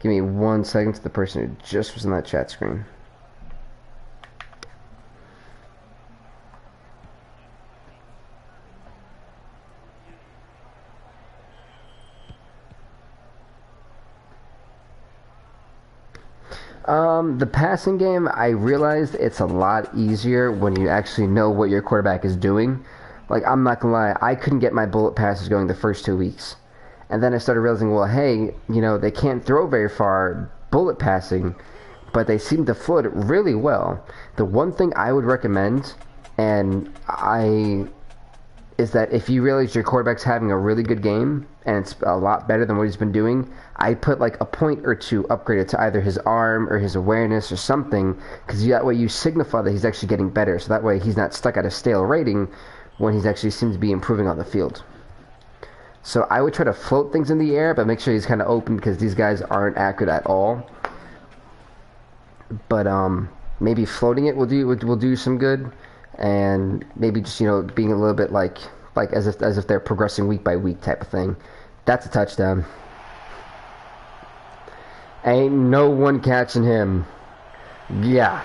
Give me 1 second to the person who just was in that chat screen. The passing game, I realized it's a lot easier when you actually know what your quarterback is doing. Like, I'm not gonna lie, I couldn't get my bullet passes going the first 2 weeks. And then I started realizing, well, hey, they can't throw very far bullet passing, but they seem to float it really well. The one thing I would recommend, is that if you realize your quarterback's having a really good game, and it's a lot better than what he's been doing, I put like a point or 2 upgraded to either his arm or his awareness or something, because that way you signify that he's actually getting better, so that way he's not stuck at a stale rating when he's actually seems to be improving on the field. So I would try to float things in the air, but make sure he's kind of open because these guys aren't accurate at all. But maybe floating it will do some good, and maybe just being a little bit like as if they're progressing week by week type of thing. That's a touchdown. Ain't no one catching him. Yeah.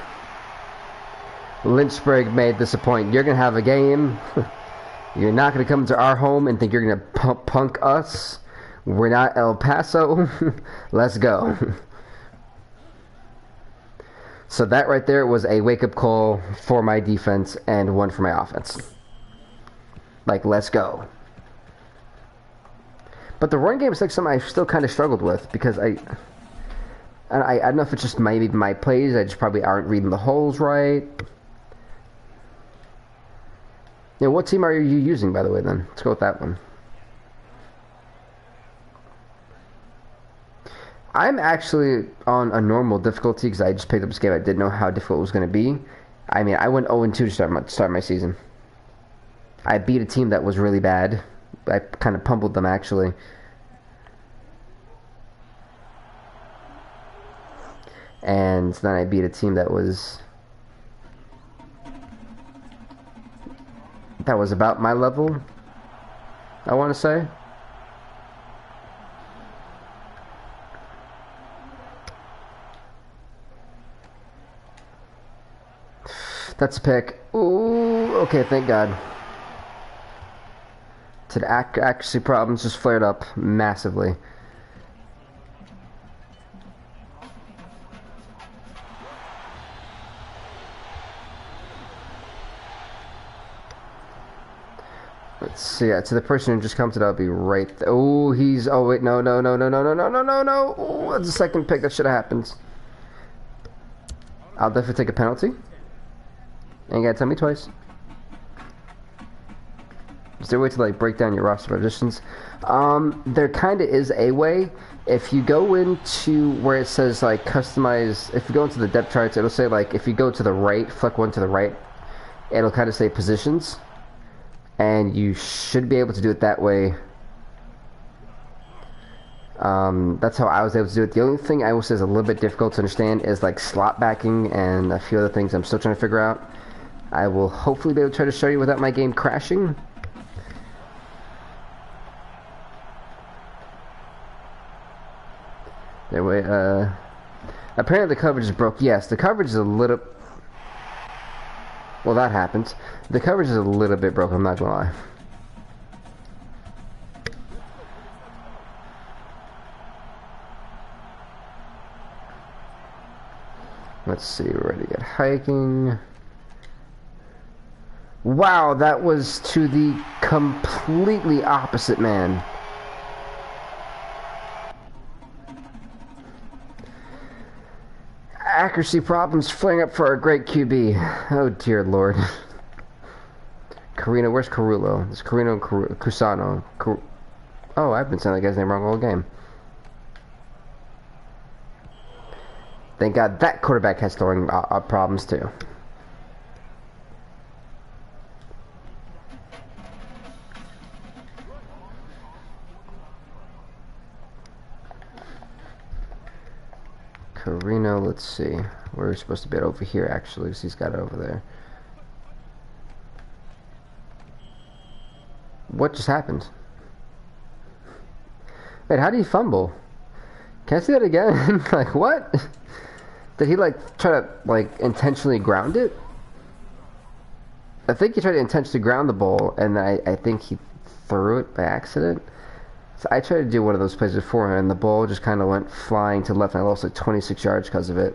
Lynchburg made this a point. You're gonna have a game. You're not gonna come to our home and think you're gonna punk us. We're not El Paso. Let's go. So that right there was a wake-up call for my defense and one for my offense. Like, let's go. But the run game is like something I still kind of struggled with because I don't know if it's just maybe my plays. I just probably aren't reading the holes right. What team are you using, by the way, then? Let's go with that one. I'm actually on a normal difficulty because I just picked up this game. I didn't know how difficult it was going to be. I mean, I went 0-2 to start my season. I beat a team that was really bad. I kind of pummeled them, actually. And then I beat a team that was about my level, I want to say. That's a pick. Ooh, okay, thank God. The accuracy problems just flared up massively. Let's see. Yeah, to the person who just comes to that, I'll be right there. Oh, he's. Oh wait, no. Oh, that's the second pick. That should have happened. I'll definitely take a penalty. Ain't gotta tell me twice. Is there a way to like break down your roster positions? There kind of is a way. If you go into where it says like customize, if you go into the depth charts, it'll say like if you go to the right, flick one to the right, it'll kind of say positions. And you should be able to do it that way. That's how I was able to do it. The only thing I will say is a little bit difficult to understand is like slot backing and a few other things I'm still trying to figure out. I will hopefully be able to try to show you without my game crashing. Anyway, apparently the coverage is broke. Yes, the coverage is a little... Well, that happens. The coverage is a little bit broken, I'm not gonna lie. Let's see, we're ready to get hiking. Wow, that was to the completely opposite man. Accuracy problems flaring up for our great QB. Oh dear lord. Carino, where's Carullo? It's Carino and Cusano. Oh, I've been saying that guy's name wrong all game. Thank God that quarterback has throwing problems too. Carino, let's see. We're supposed to be over here actually, because he's got it over there. What just happened? Wait, how did he fumble? Can I see that again? Like, what? Did he, like, try to, like, intentionally ground it? I think he tried to intentionally ground the ball, and I think he threw it by accident. So I tried to do one of those plays before, and the ball just kind of went flying to the left, and I lost, like, 26 yards because of it.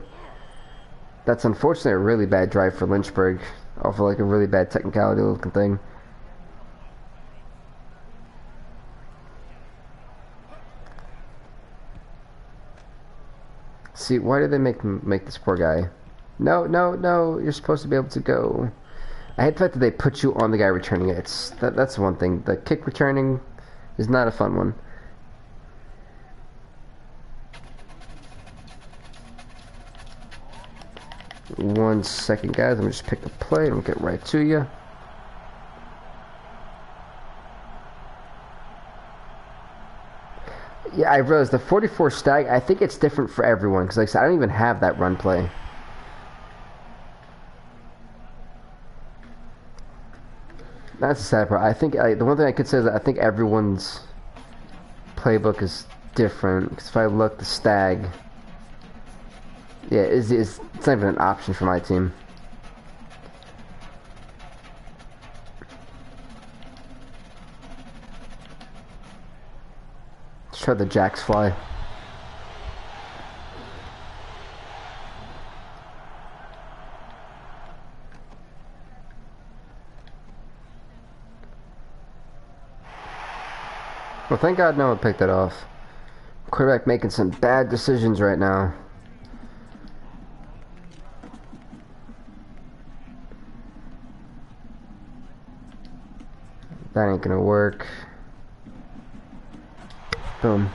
That's unfortunately a really bad drive for Lynchburg, off of, like, a really bad technicality looking thing. See, why did they make this poor guy? No, you're supposed to be able to go. I hate the fact that they put you on the guy returning it. That's one thing. The kick returning is not a fun one. One second, guys. Let me just pick the play and get right to you. Yeah, I realized the 44 stag, I think it's different for everyone, because like I said, I don't even have that run play. That's the sad part. I think the one thing I could say is that I think everyone's playbook is different. Because if I look, the stag, yeah, it's not even an option for my team. Let's try the jacks fly. Well, thank God no one picked it off. Quarterback making some bad decisions right now. That ain't gonna work. Boom.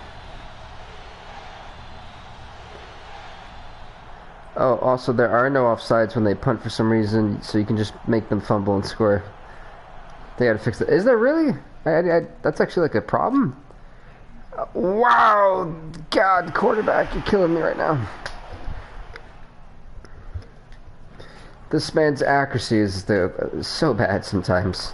Oh, also there are no offsides when they punt for some reason, so you can just make them fumble and score. They gotta fix it. Is there really? That's actually like a problem? Wow! God, quarterback, you're killing me right now. This man's accuracy is so bad sometimes.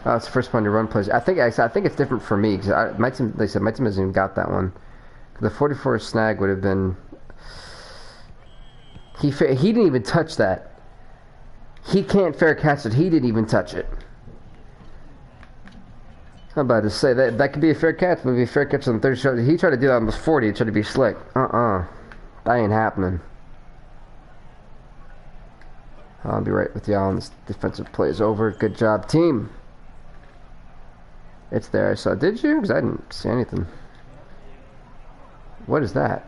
Oh, it's the first one to run plays. I think it's different for me because my team, like I said, my team hasn't even got that one. The 44 snag would have been. He didn't even touch that. He can't fair catch it. He didn't even touch it. I'm about to say that could be a fair catch. Maybe a fair catch on the third shot. He tried to do that on the 40. He tried to be slick. That ain't happening. I'll be right with y'all on this defensive play is over. Good job, team. It's there. I saw. Did you? Because I didn't see anything. What is that?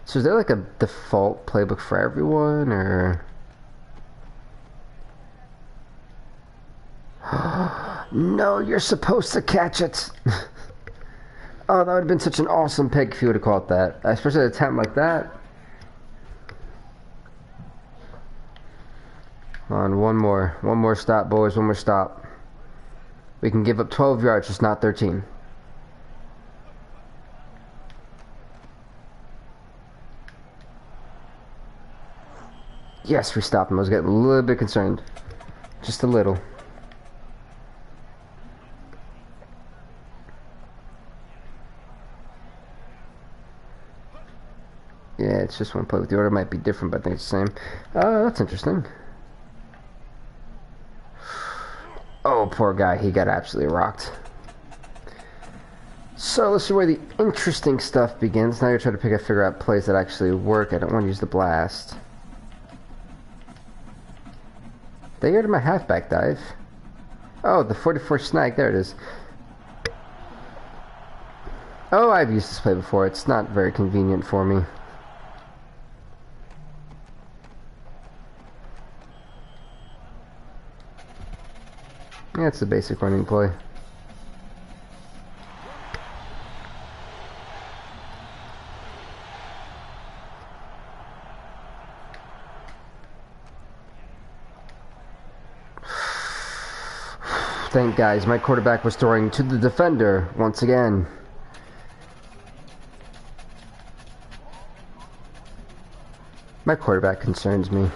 So is there like a default playbook for everyone, or? No, you're supposed to catch it. Oh, that would have been such an awesome pick if you would have caught that, especially at a time like that. On one more stop, boys. One more stop. We can give up 12 yards, just not 13. Yes, we stopped him. I was getting a little bit concerned. Just a little. Yeah, it's just one play with the order. Might be different, but I think it's the same. That's interesting. Oh, poor guy. He got absolutely rocked. So let's see where the interesting stuff begins. Now you're trying to figure out plays that actually work. I don't want to use the blast. They go to my halfback dive. Oh, the 44 snag. There it is. Oh, I've used this play before. It's not very convenient for me. Yeah, it's a basic running play. Thank guys, my quarterback was throwing to the defender once again. My quarterback concerns me.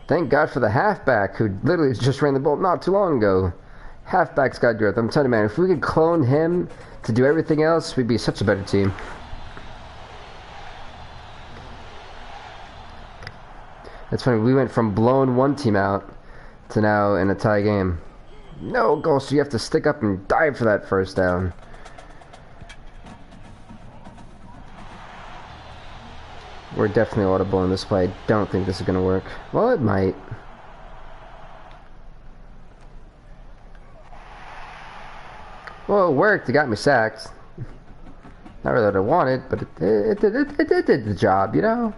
Thank God for the halfback who literally just ran the ball not too long ago. Halfback's got growth. I'm telling you, man, if we could clone him to do everything else, we'd be such a better team. It's funny, we went from blowing one team out to now in a tie game. No goal, so you have to stick up and dive for that first down. We're definitely audible in this play. I don't think this is going to work. Well, it might. Well, it worked. It got me sacked. Not really what I wanted, but it did the job, you know?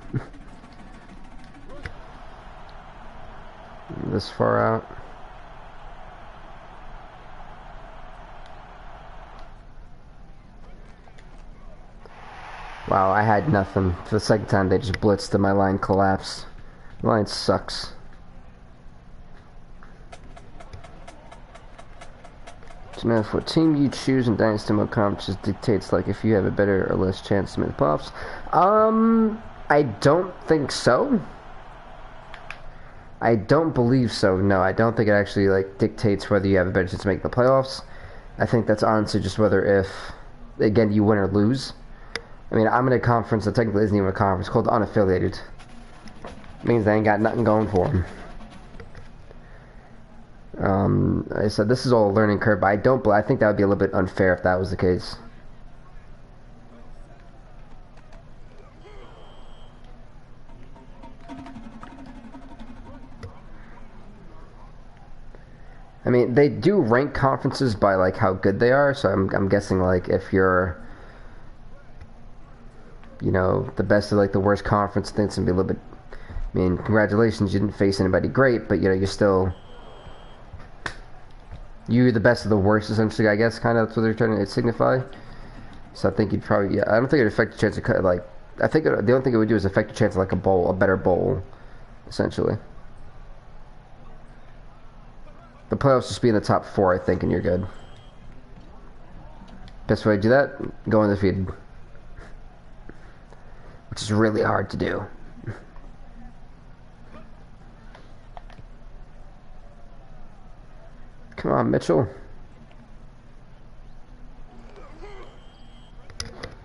This far out. Wow, I had nothing. For the second time, they just blitzed and my line collapsed. The line sucks. So now, what team you choose in Dynasty mode conferences dictates like if you have a better or less chance to make the playoffs. I don't think so. I don't believe so. No, I don't think it actually like dictates whether you have a better chance to make the playoffs. I think that's honestly just whether if, again, you win or lose. I mean, I'm in a conference that technically isn't even a conference called unaffiliated. It means they ain't got nothing going for them. Like I said, this is all a learning curve, but I think that would be a little bit unfair if that was the case. I mean, they do rank conferences by like how good they are, so I'm guessing like if you're, you know, the best of like the worst conference, I think it's gonna be a little bit. I mean, congratulations, you didn't face anybody great, but you know, you're the best of the worst, essentially. I guess kind of that's what they're trying to signify. So I think you'd probably, yeah, I don't think it'd affect the chance of like. I think the only thing it would do is affect the chance of like a better bowl, essentially. The playoffs just be in the top 4, I think, and you're good. Best way to do that, go undefeated. Which is really hard to do. Come on, Mitchell.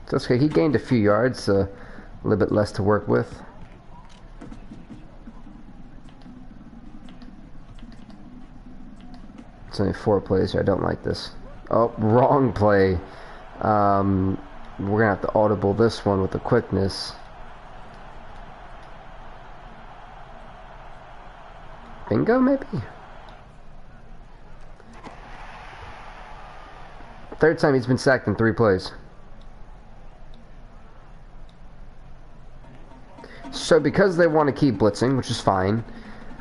That's okay. He gained a few yards, a little bit less to work with. It's only 4 plays here. I don't like this. Oh, wrong play. We're gonna have to audible this one with the quickness. Bingo, maybe? Third time he's been sacked in 3 plays. So because they want to keep blitzing, which is fine,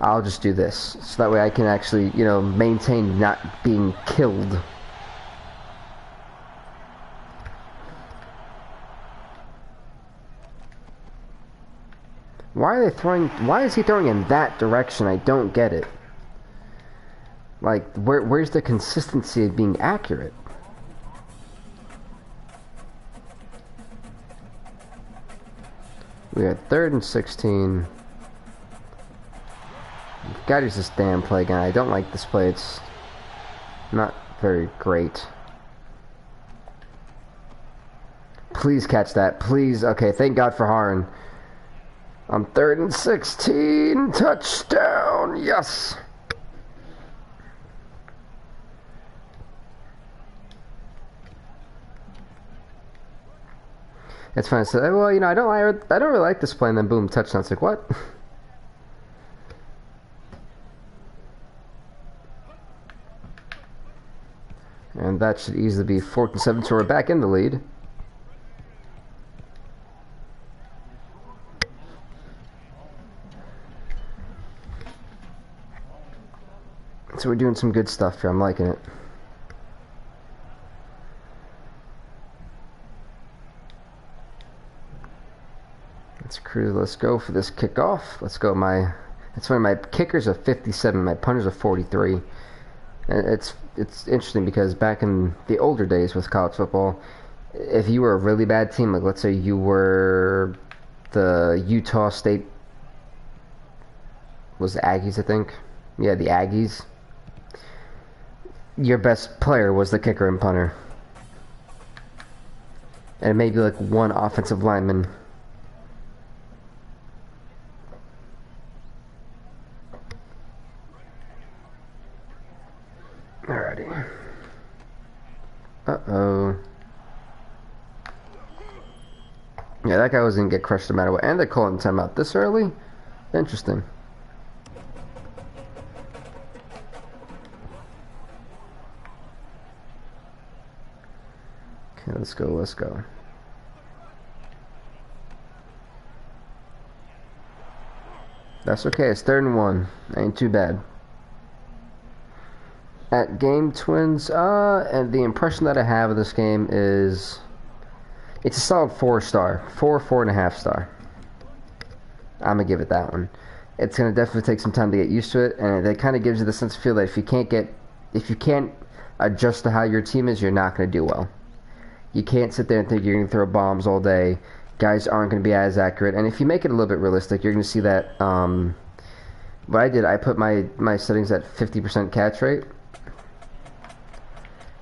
I'll just do this. So that way I can actually, you know, maintain not being killed. Why is he throwing in that direction? I don't get it. Like, where's the consistency of being accurate? We had 3rd and 16. Gotta use this damn play again. I don't like this play. It's not very great. Please catch that. Please. Okay, thank God for Harn. On 3rd and 16. Touchdown. Yes. It's fine. So, well, you know, I don't really like this play, and then boom, touchdown. It's like, what? And that should easily be 4th and 7, so we're back in the lead. So we're doing some good stuff here. I'm liking it. Let's go for this kickoff. Let's go. It's funny, my kicker's a 57, my punter's a 43. And it's interesting because back in the older days with college football, if you were a really bad team, like let's say you were the Utah State, was the Aggies, I think. Yeah, the Aggies. Your best player was the kicker and punter. And maybe like one offensive lineman. Alrighty. Uh-oh. Yeah, that guy was gonna get crushed no matter what. And they're calling timeout this early? Interesting. Okay, let's go. That's okay, it's 3rd and 1. Ain't too bad. At Game Twins, and the impression that I have of this game is It's a solid 4-star. 4.5 star. I'm gonna give it that one. It's gonna definitely take some time to get used to it, and it kind of gives you the sense of feel that if you can't adjust to how your team is, you're not gonna do well. You can't sit there and think you're gonna throw bombs all day. Guys aren't gonna be as accurate, and if you make it a little bit realistic, you're gonna see that. What I did, I put my settings at 50% catch rate.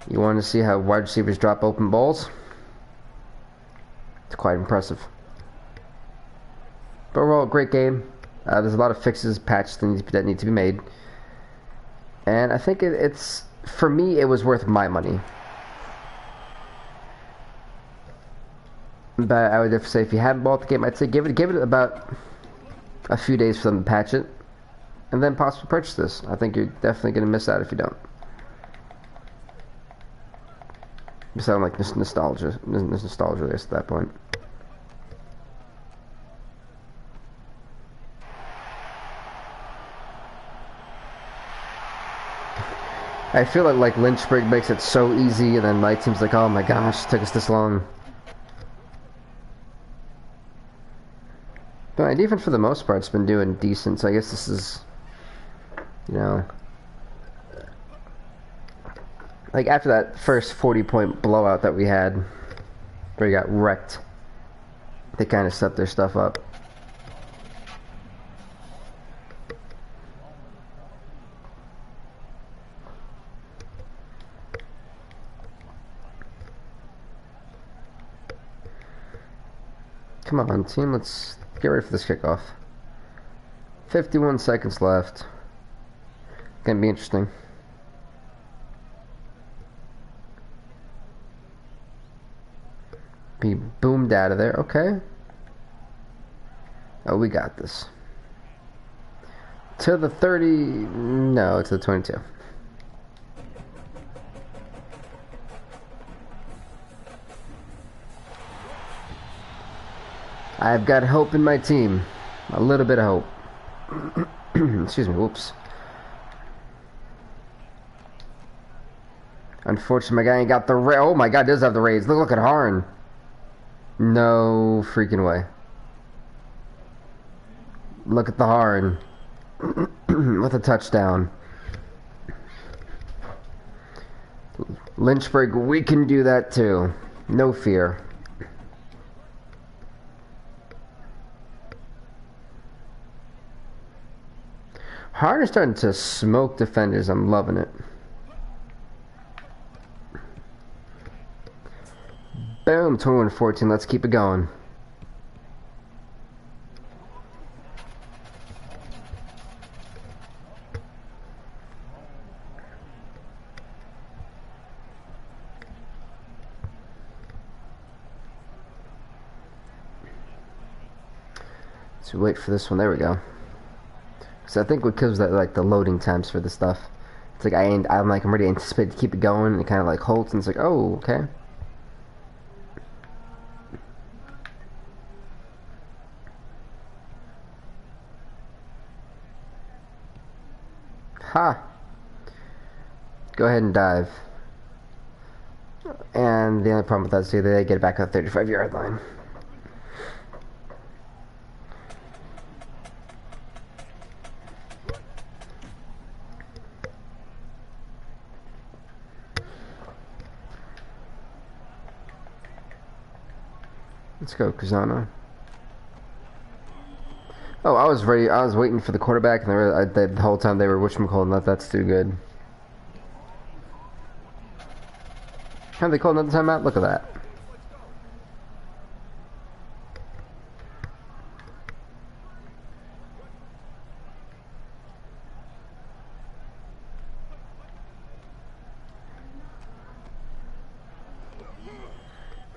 You want to see how wide receivers drop open balls? It's quite impressive. But overall, great game. There's a lot of fixes, patches that need to be made. And I think it's, for me, it was worth my money. But I would definitely say if you haven't bought the game, I'd say give it about a few days for them to patch it. And then possibly purchase this. I think you're definitely going to miss out if you don't. You sound like nostalgia at that point. I feel like Lynchburg makes it so easy, and then my team's like, oh my gosh, it took us this long. But my defense, for the most part, has been doing decent, so I guess this is, you know, like after that first 40-point blowout that we had, where we got wrecked, they kind of stepped their stuff up. Come on, team, let's get ready for this kickoff. 51 seconds left. Gonna be interesting. Be boomed out of there. Okay. Oh, we got this. To the 30. No, to the 22. I've got hope in my team. A little bit of hope. Excuse me, whoops. Unfortunately, my guy ain't got the oh my god, does have the raids. Look at Harn. No freaking way. Look at the Harn. With a touchdown. Lynchburg, we can do that too. No fear. Harn is starting to smoke defenders. I'm loving it. Boom, 21-14. Let's keep it going. So wait for this one. There we go. So I think because that like the loading times for the stuff, it's like I'm ready to anticipate to keep it going, and it kind of like halts, and it's like, oh, okay. Ha! Go ahead and dive. And the only problem with that is they get it back at the 35-yard line. Let's go, Kazana. Oh, I was ready. I was waiting for the quarterback, and the whole time they were whatchamacallit, that's too good. Have they called another timeout? Look at that.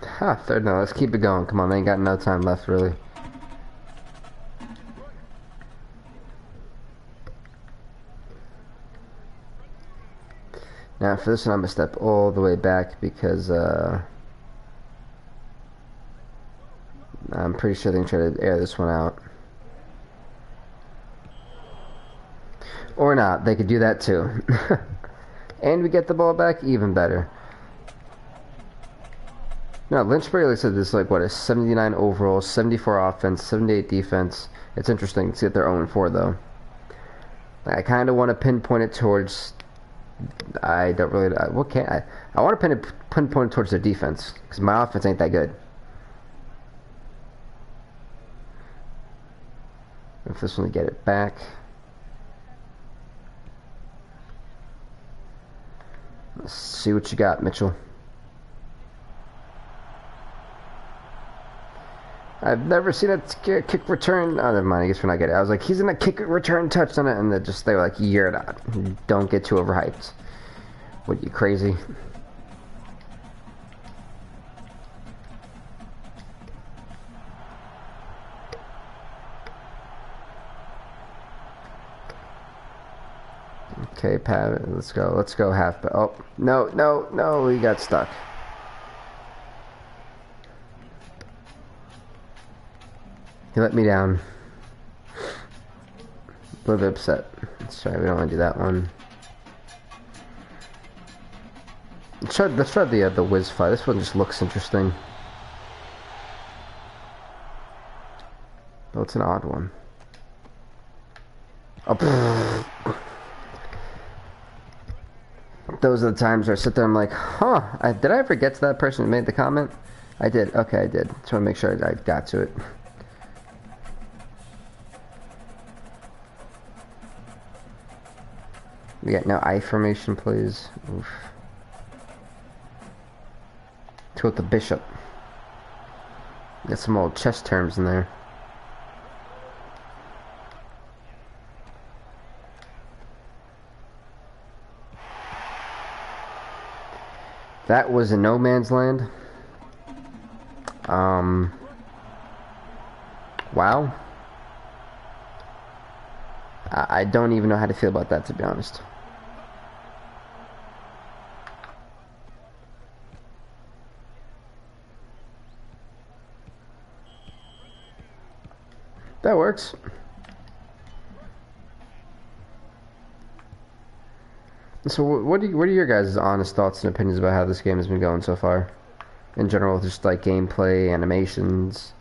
Ha, third now. Let's keep it going. Come on, they ain't got no time left, really. Now, for this one, I'm going to step all the way back because I'm pretty sure they can try to air this one out. Or not. They could do that too. And we get the ball back, even better. No, Lynchburg, like I said, is like what, a 79 overall, 74 offense, 78 defense. It's interesting to see that they're 0-4 though. I kind of want to pinpoint it towards. I don't really. What can I? I want to pinpoint it towards their defense because my offense ain't that good. If this one we get it back. Let's see what you got, Mitchell. I've never seen a kick return. Oh, never mind. I guess we're not getting it. I was like, he's in a kick return touchdown, and they were like, you're not. Don't get too overhyped. What, you crazy? Okay, Pat, let's go. Let's go half. Oh, no, he got stuck. He let me down. A little bit upset. Let's try. We don't want to do that one. Let's try the whiz fly. This one just looks interesting. Oh, it's an odd one. Oh, those are the times where I sit there and I'm like, huh, did I ever get to that person who made the comment? I did. Okay, I did. Just want to make sure I got to it. We got no I formation, please. Oof. To with the bishop. Got some old chess terms in there. That was in no man's land. Wow. I don't even know how to feel about that, to be honest. That works. So what are your guys' honest thoughts and opinions about how this game has been going so far? In general, just like gameplay, animations.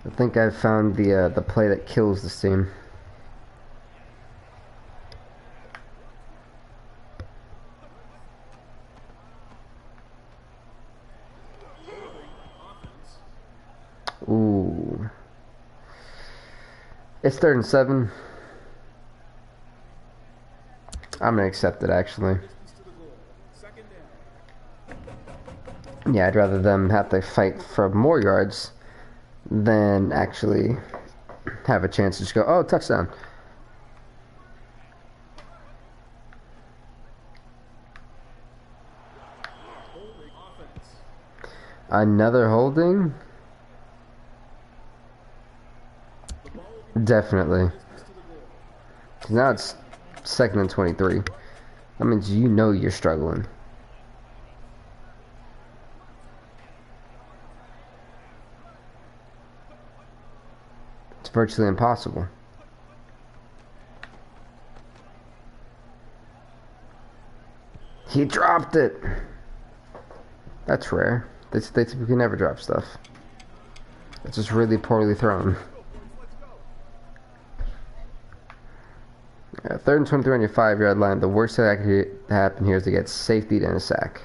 I think I've found the play that kills this team. Ooh. It's 3rd and 7. I'm gonna accept it, actually. Yeah, I'd rather them have to fight for more yards than actually have a chance to just go, oh, touchdown. Another holding? Definitely. Now it's 2nd and 23. That means you know you're struggling. It's virtually impossible. He dropped it. That's rare. They typically never drop stuff. It's just really poorly thrown. 3rd and 23 on your 5-yard line. The worst that could happen here is to get safetied and a sack.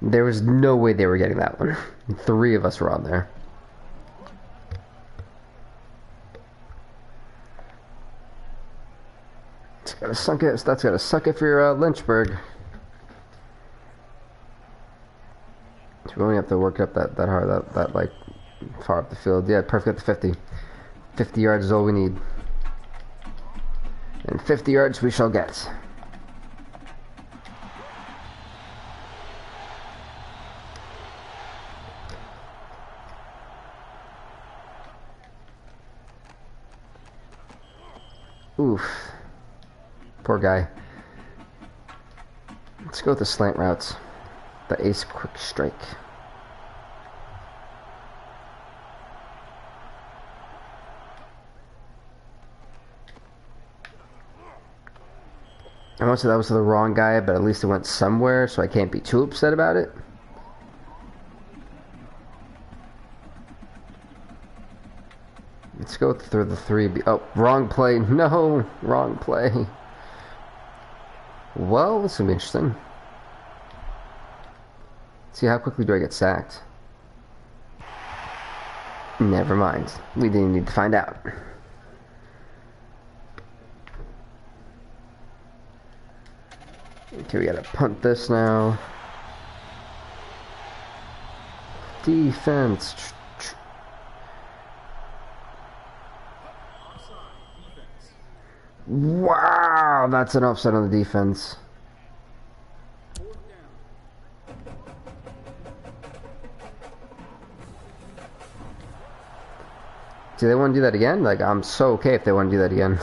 There was no way they were getting that one. 3 of us were on there. It's gotta suck it. That's gotta suck it for your Lynchburg. So we only have to work up that hard, that like far up the field. Yeah, perfect at the 50. 50 yards is all we need. And 50 yards we shall get. Oof. Poor guy. Let's go with the slant routes. The ace quick strike. I won't say that was the wrong guy, but at least it went somewhere, so I can't be too upset about it. Let's go through the 3. Oh, wrong play. No, wrong play. Well, this will be interesting. See, how quickly do I get sacked? Never mind. We didn't need to find out. Okay, we gotta punt this now. Defense. Wow, that's an offset on the defense. Do they want to do that again? Like, I'm so okay if they want to do that again.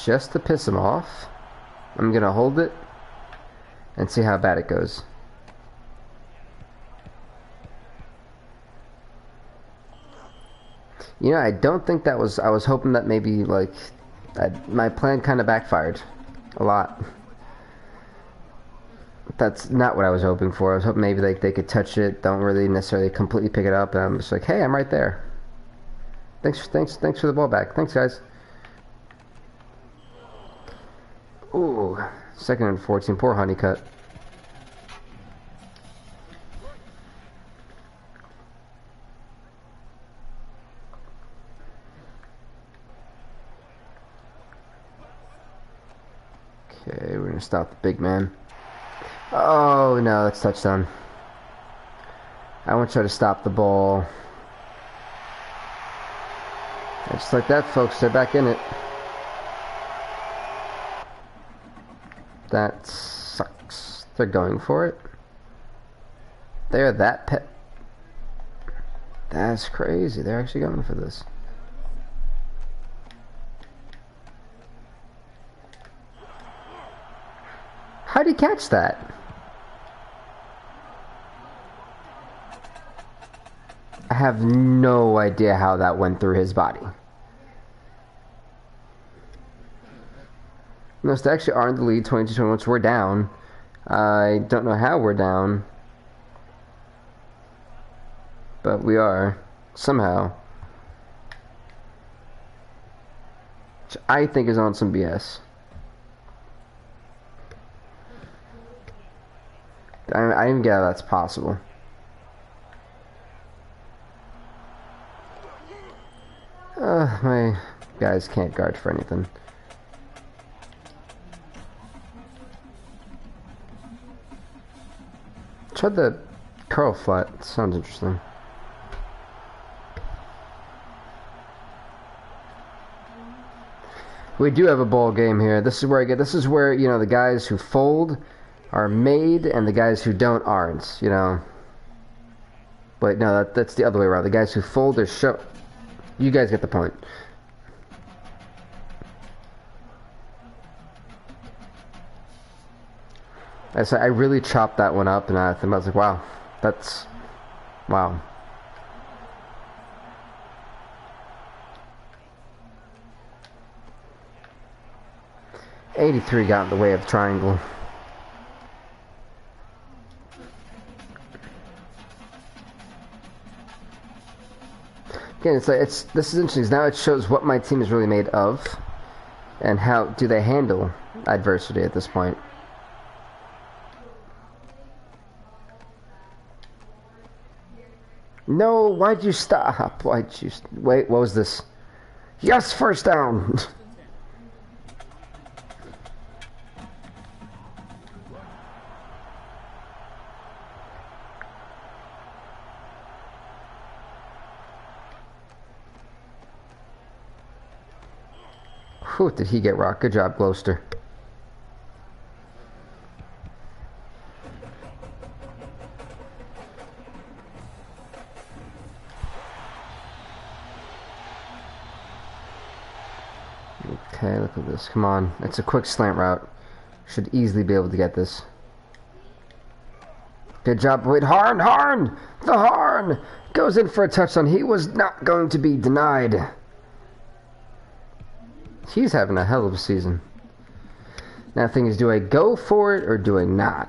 Just to piss him off, I'm gonna hold it and see how bad it goes. You know, I don't think that was... I was hoping that maybe, like... my plan kind of backfired. A lot. That's not what I was hoping for. I was hoping maybe like they could touch it, don't really necessarily completely pick it up, and I'm just like, hey, I'm right there. Thanks for the ball back. Thanks, guys. Ooh, 2nd and 14. Poor Honeycutt. Okay, we're gonna stop the big man. Oh no, that's touchdown. I want to try to stop the ball. And just like that, folks, they're back in it. That sucks. They're going for it. They're that pet. That's crazy. They're actually going for this. How'd he catch that? I have no idea how that went through his body. No, so they actually are in the lead, 22-21, so we're down. I don't know how we're down. But we are. Somehow. Which I think is on some BS. I don't even get how that's possible. My guys can't guard for anything. Try the curl flat. Sounds interesting. We do have a ball game here. This is where this is where, you know, the guys who fold are made and the guys who don't aren't, you know. Wait, no, that's the other way around. The guys who fold are show. You guys get the point. I really chopped that one up, and I was like, wow, that's... wow. '83 got in the way of triangle. Again, this is interesting. Now it shows what my team is really made of, and how do they handle adversity at this point. No, why'd you stop? Why'd you... wait, what was this? Yes, first down! Whew, did he get rocked? Good job, Gloucester. Okay, look at this. Come on. It's a quick slant route. Should easily be able to get this. Good job. Wait, Harn! The Harn! Goes in for a touchdown. He was not going to be denied. He's having a hell of a season. Now the thing is, do I go for it or do I not?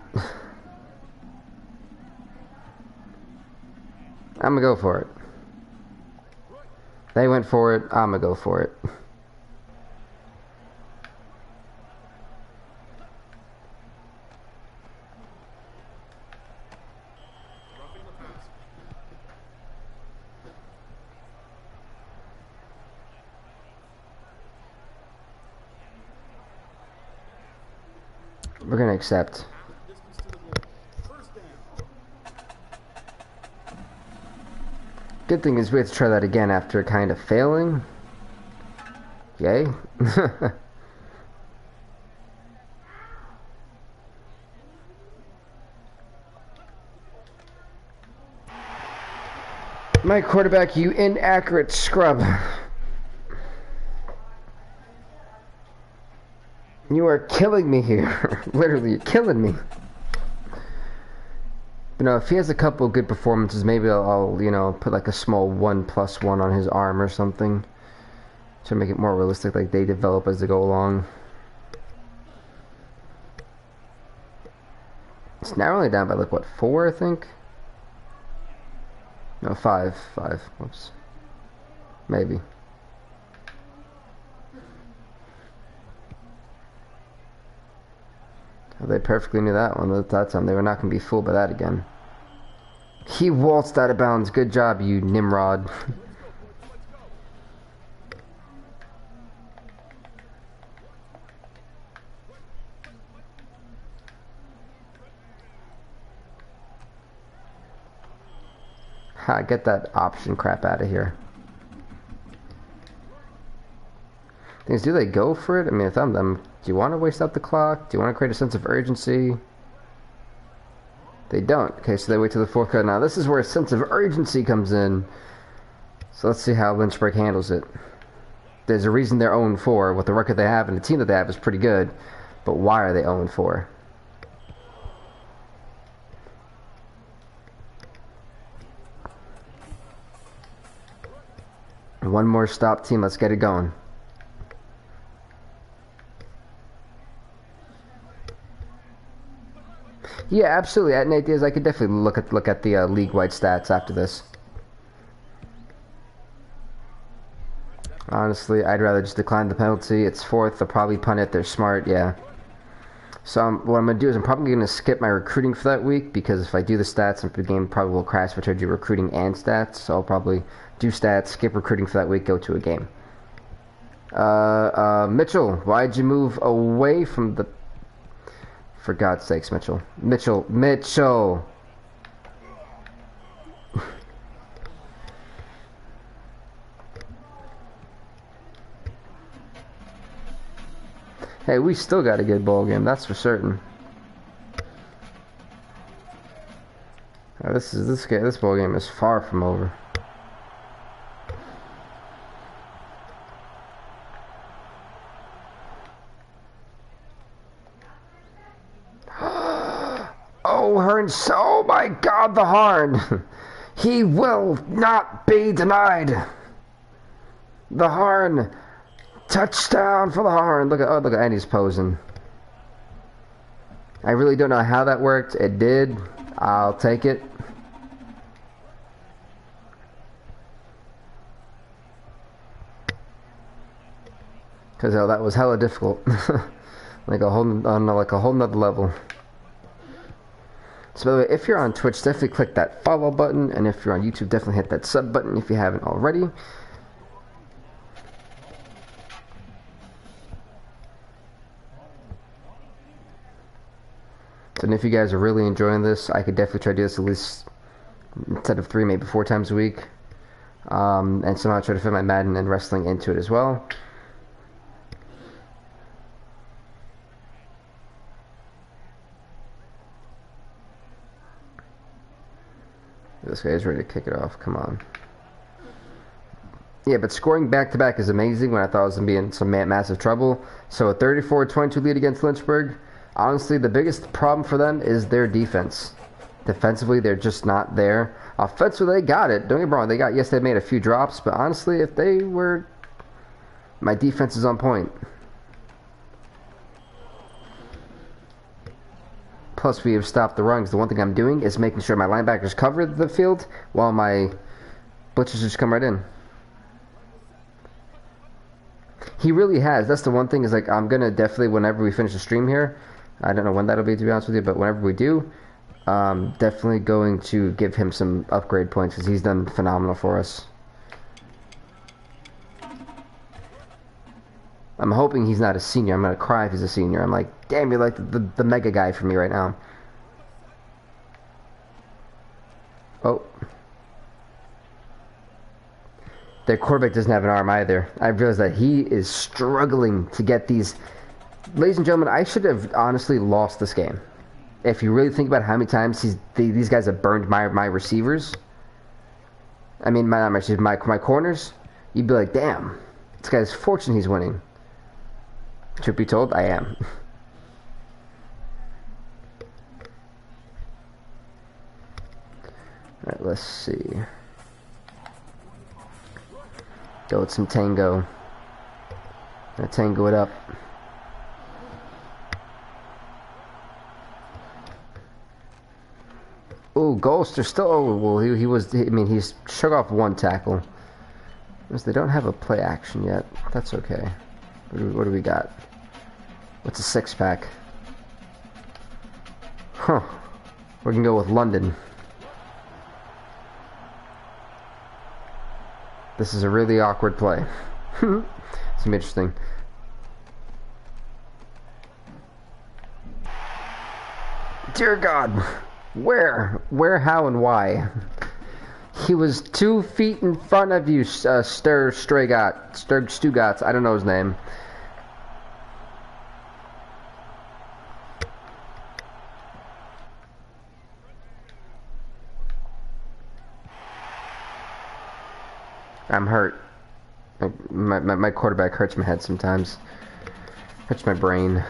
I'm gonna go for it. They went for it, I'm gonna go for it. We're gonna accept. Good thing is we have to try that again after kind of failing. Yay. My quarterback, you inaccurate scrub. You are killing me here. Literally, you're killing me. You know, if he has a couple good performances, maybe I'll you know, put like a small 1+1 on his arm or something to make it more realistic, like they develop as they go along. It's now only down by like what, 4, I think? No, 5. Whoops. Maybe. They perfectly knew that one. At that time, they were not going to be fooled by that again. He waltzed out of bounds. Good job, you Nimrod. Ha, get that option crap out of here. Things, do they go for it? I mean, if I'm them, do you want to waste out the clock? Do you want to create a sense of urgency? They don't. Okay, so they wait till the 4th quarter. Now, this is where a sense of urgency comes in. So let's see how Lynchburg handles it. There's a reason they're 0-4. With the record they have and the team that they have is pretty good. But why are they 0-4? One more stop, team. Let's get it going. Yeah, absolutely. At Nate Diaz, I could definitely look at the league-wide stats after this. Honestly, I'd rather just decline the penalty. It's 4th. They'll probably punt it. They're smart. Yeah. So what I'm going to do is I'm probably going to skip my recruiting for that week, because if I do the stats, the game probably will crash if I try to do recruiting and stats. So I'll probably do stats, skip recruiting for that week, go to a game. Mitchell, why'd you move away from the... For God's sakes, Mitchell. Mitchell! Hey, we still got a good ball game, that's for certain. This ball game is far from over. Oh, Hearns! Oh my God, the Harn! He will not be denied. The Harn. Touchdown for the Harn. Look at Andy's posing. I really don't know how that worked. It did. I'll take it. Because that was hella difficult. like a whole nother level. So by the way, if you're on Twitch, definitely click that follow button, and if you're on YouTube, definitely hit that sub button if you haven't already. And if you guys are really enjoying this, I could definitely try to do this at least, instead of 3, maybe 4 times a week. And somehow try to fit my Madden and wrestling into it as well. This guy's ready to kick it off. Come on. Yeah, but scoring back-to-back is amazing when I thought I was going to be in some massive trouble. So a 34-22 lead against Lynchburg. Honestly, the biggest problem for them is their defense. Defensively, they're just not there. Offensively, they got it. Don't get me wrong. They made a few drops, but honestly, if they were My defense is on point. Plus, we have stopped the runs. The one thing I'm doing is making sure my linebackers cover the field while my blitzers just come right in. He really has. That's the one thing is like I'm going to definitely, whenever we finish the stream here, I don't know when that'll be to be honest with you, but whenever we do, definitely going to give him some upgrade points because he's done phenomenal for us. I'm hoping he's not a senior. I'm going to cry if he's a senior. I'm like, damn, you're like the mega guy for me right now. Oh. Their quarterback doesn't have an arm either. I realized that he is struggling to get these. Ladies and gentlemen, I should have honestly lost this game. If you really think about how many times these guys have burned my receivers. I mean, my corners. You'd be like, damn, this guy's fortunate he's winning. Truth be told, I am. Alright, let's see. Go with some tango. Gonna tango it up. Ooh, Golster still. Oh, well, he was. I mean, he's shook off one tackle. Because they don't have a play action yet. That's okay. What do we got? What's a 6-pack? Huh. We can go with London. This is a really awkward play. It's gonna be interesting. Dear God. Where, how, and why? He was 2 feet in front of you, Stugatz. I don't know his name. I'm hurt. My quarterback hurts my head sometimes. Hurts my brain.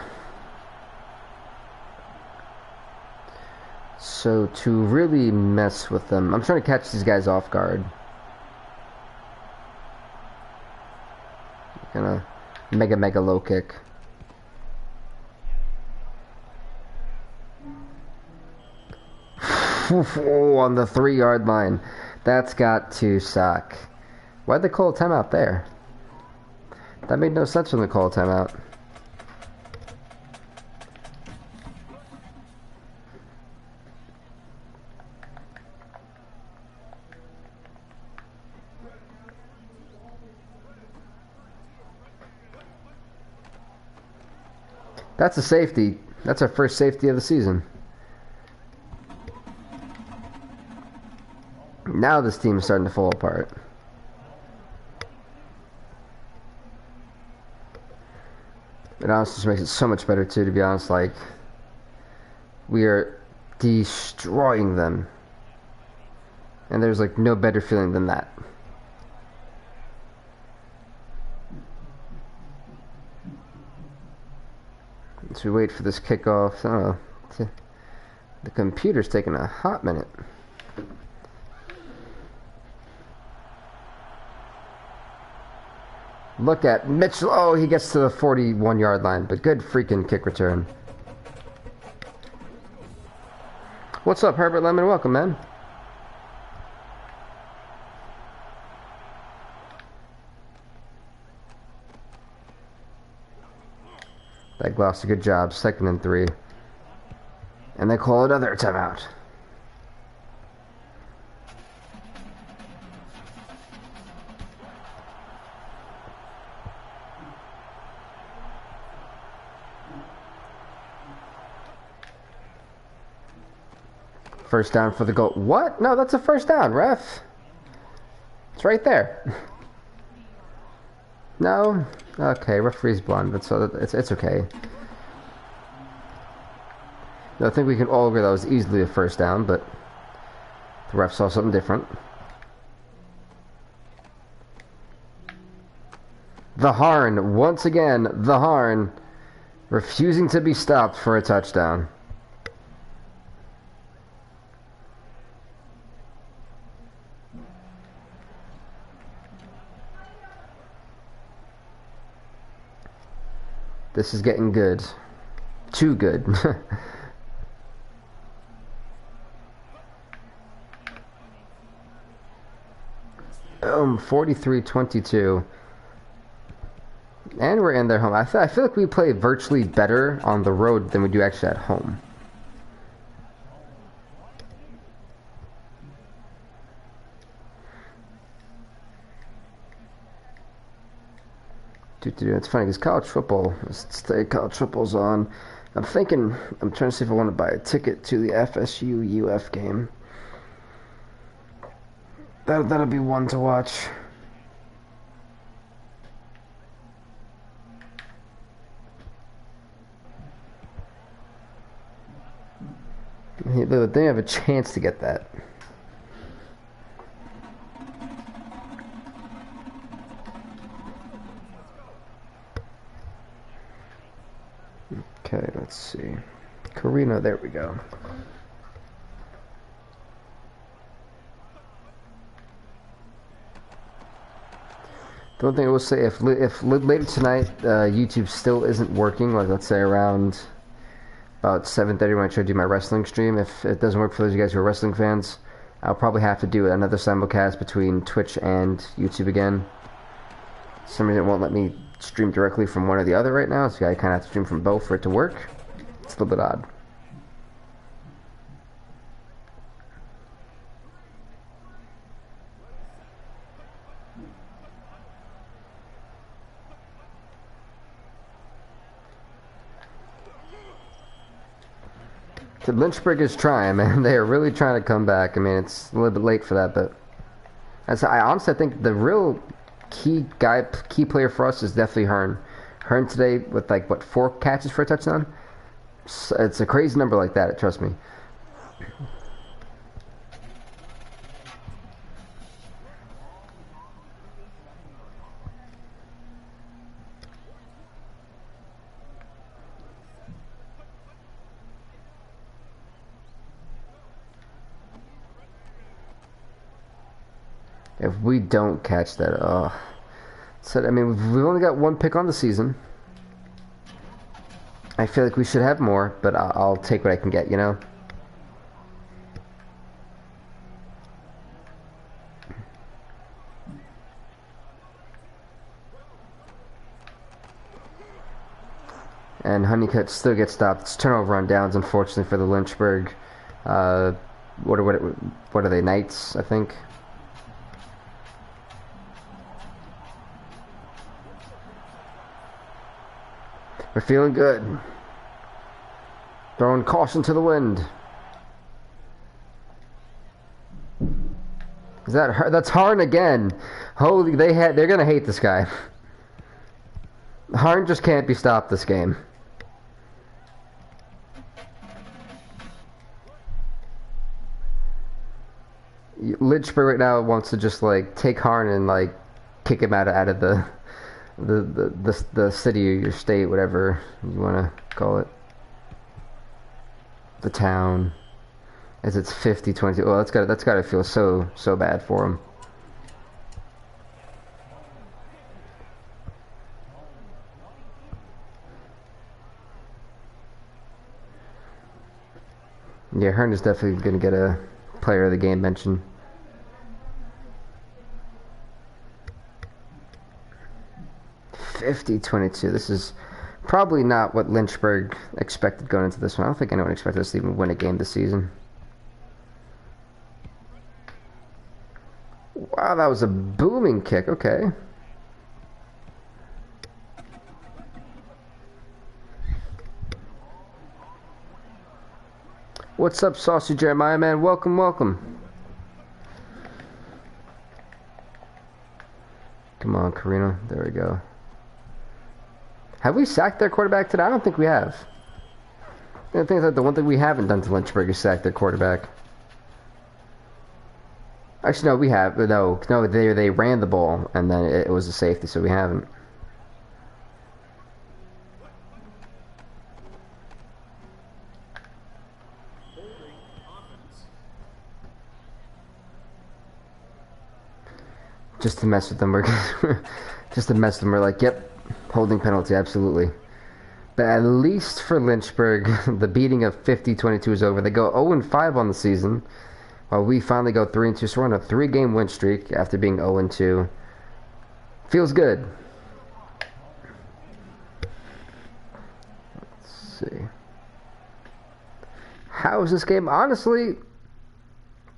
So to really mess with them, I'm trying to catch these guys off guard. Gonna mega low kick. On the 3-yard line. That's got to suck. Why'd they call a timeout there? That made no sense when they called a timeout. That's a safety. That's our first safety of the season. Now this team is starting to fall apart. It honestly just makes it so much better too, to be honest. Like, we are destroying them. And there's like no better feeling than that. So we wait for this kickoff. I don't know. The computer's taking a hot minute. Look at Mitchell. Oh, he gets to the 41-yard line, but good freaking kick return. What's up, Herbert Lemon? Welcome, man. That Gloucester, good job. 2nd and 3. And they call another timeout. First down for the goal. What? No, that's a first down, ref. It's right there. No? Okay, referee's blind. It's okay. I think we can all agree that was easily a first down, but the ref saw something different. The Harn, once again, the Harn, refusing to be stopped for a touchdown. This is getting good. Too good. 43-22. And we're in their home. I feel like we play virtually better on the road than we do actually at home. It's funny because college football's on. I'm trying to see if I want to buy a ticket to the FSU UF game. That'll be one to watch. They have a chance to get that. Okay, let's see. Carino, there we go. The one thing I will say, if later tonight YouTube still isn't working, like let's say around about 7:30 when I try to do my wrestling stream, if it doesn't work for those of you guys who are wrestling fans, I'll probably have to do another simulcast between Twitch and YouTube again. For some reason it won't let me stream directly from one or the other right now, so I kind of have to stream from both for it to work. It's a little bit odd. So Lynchburg is trying, man. They are really trying to come back. I mean, it's a little bit late for that, but I honestly think the real key player for us is definitely Hearn. Hearn today with like what 4 catches for a touchdown. It's a crazy number like that. Trust me. If we don't catch that, so I mean, we've only got 1 pick on the season. I feel like we should have more, but I'll take what I can get, you know? And Honeycutt still gets stopped. It's turnover on downs, unfortunately, for the Lynchburg. What are they, Knights, I think? We're feeling good. Throwing caution to the wind. Is that's Harn again? Holy, they're gonna hate this guy. Harn just can't be stopped this game. Lynchburg right now wants to just like take Harn and like kick him out of the city or your state, whatever you want to call it. The town. As it's 50-20. Well, that's gotta feel so bad for him. Yeah, Hearn is definitely gonna get a player of the game mention. $50-22. This is probably not what Lynchburg expected going into this one. I don't think anyone expected us to even win a game this season. Wow, that was a booming kick. Okay. What's up, Saucy Jeremiah, man? Welcome, welcome. Come on, Carino. There we go. Have we sacked their quarterback today? I don't think we have. I think that the one thing we haven't done to Lynchburg is sack their quarterback. Actually, no, we have. No, they ran the ball, and then it was a safety, so we haven't. Just to mess with them, we're like, yep, holding penalty, absolutely. But at least for Lynchburg, the beating of 50-22 is over. They go 0-5 on the season, while we finally go 3-2. So we're on a 3-game win streak after being 0-2. Feels good. Let's see. How is this game? Honestly,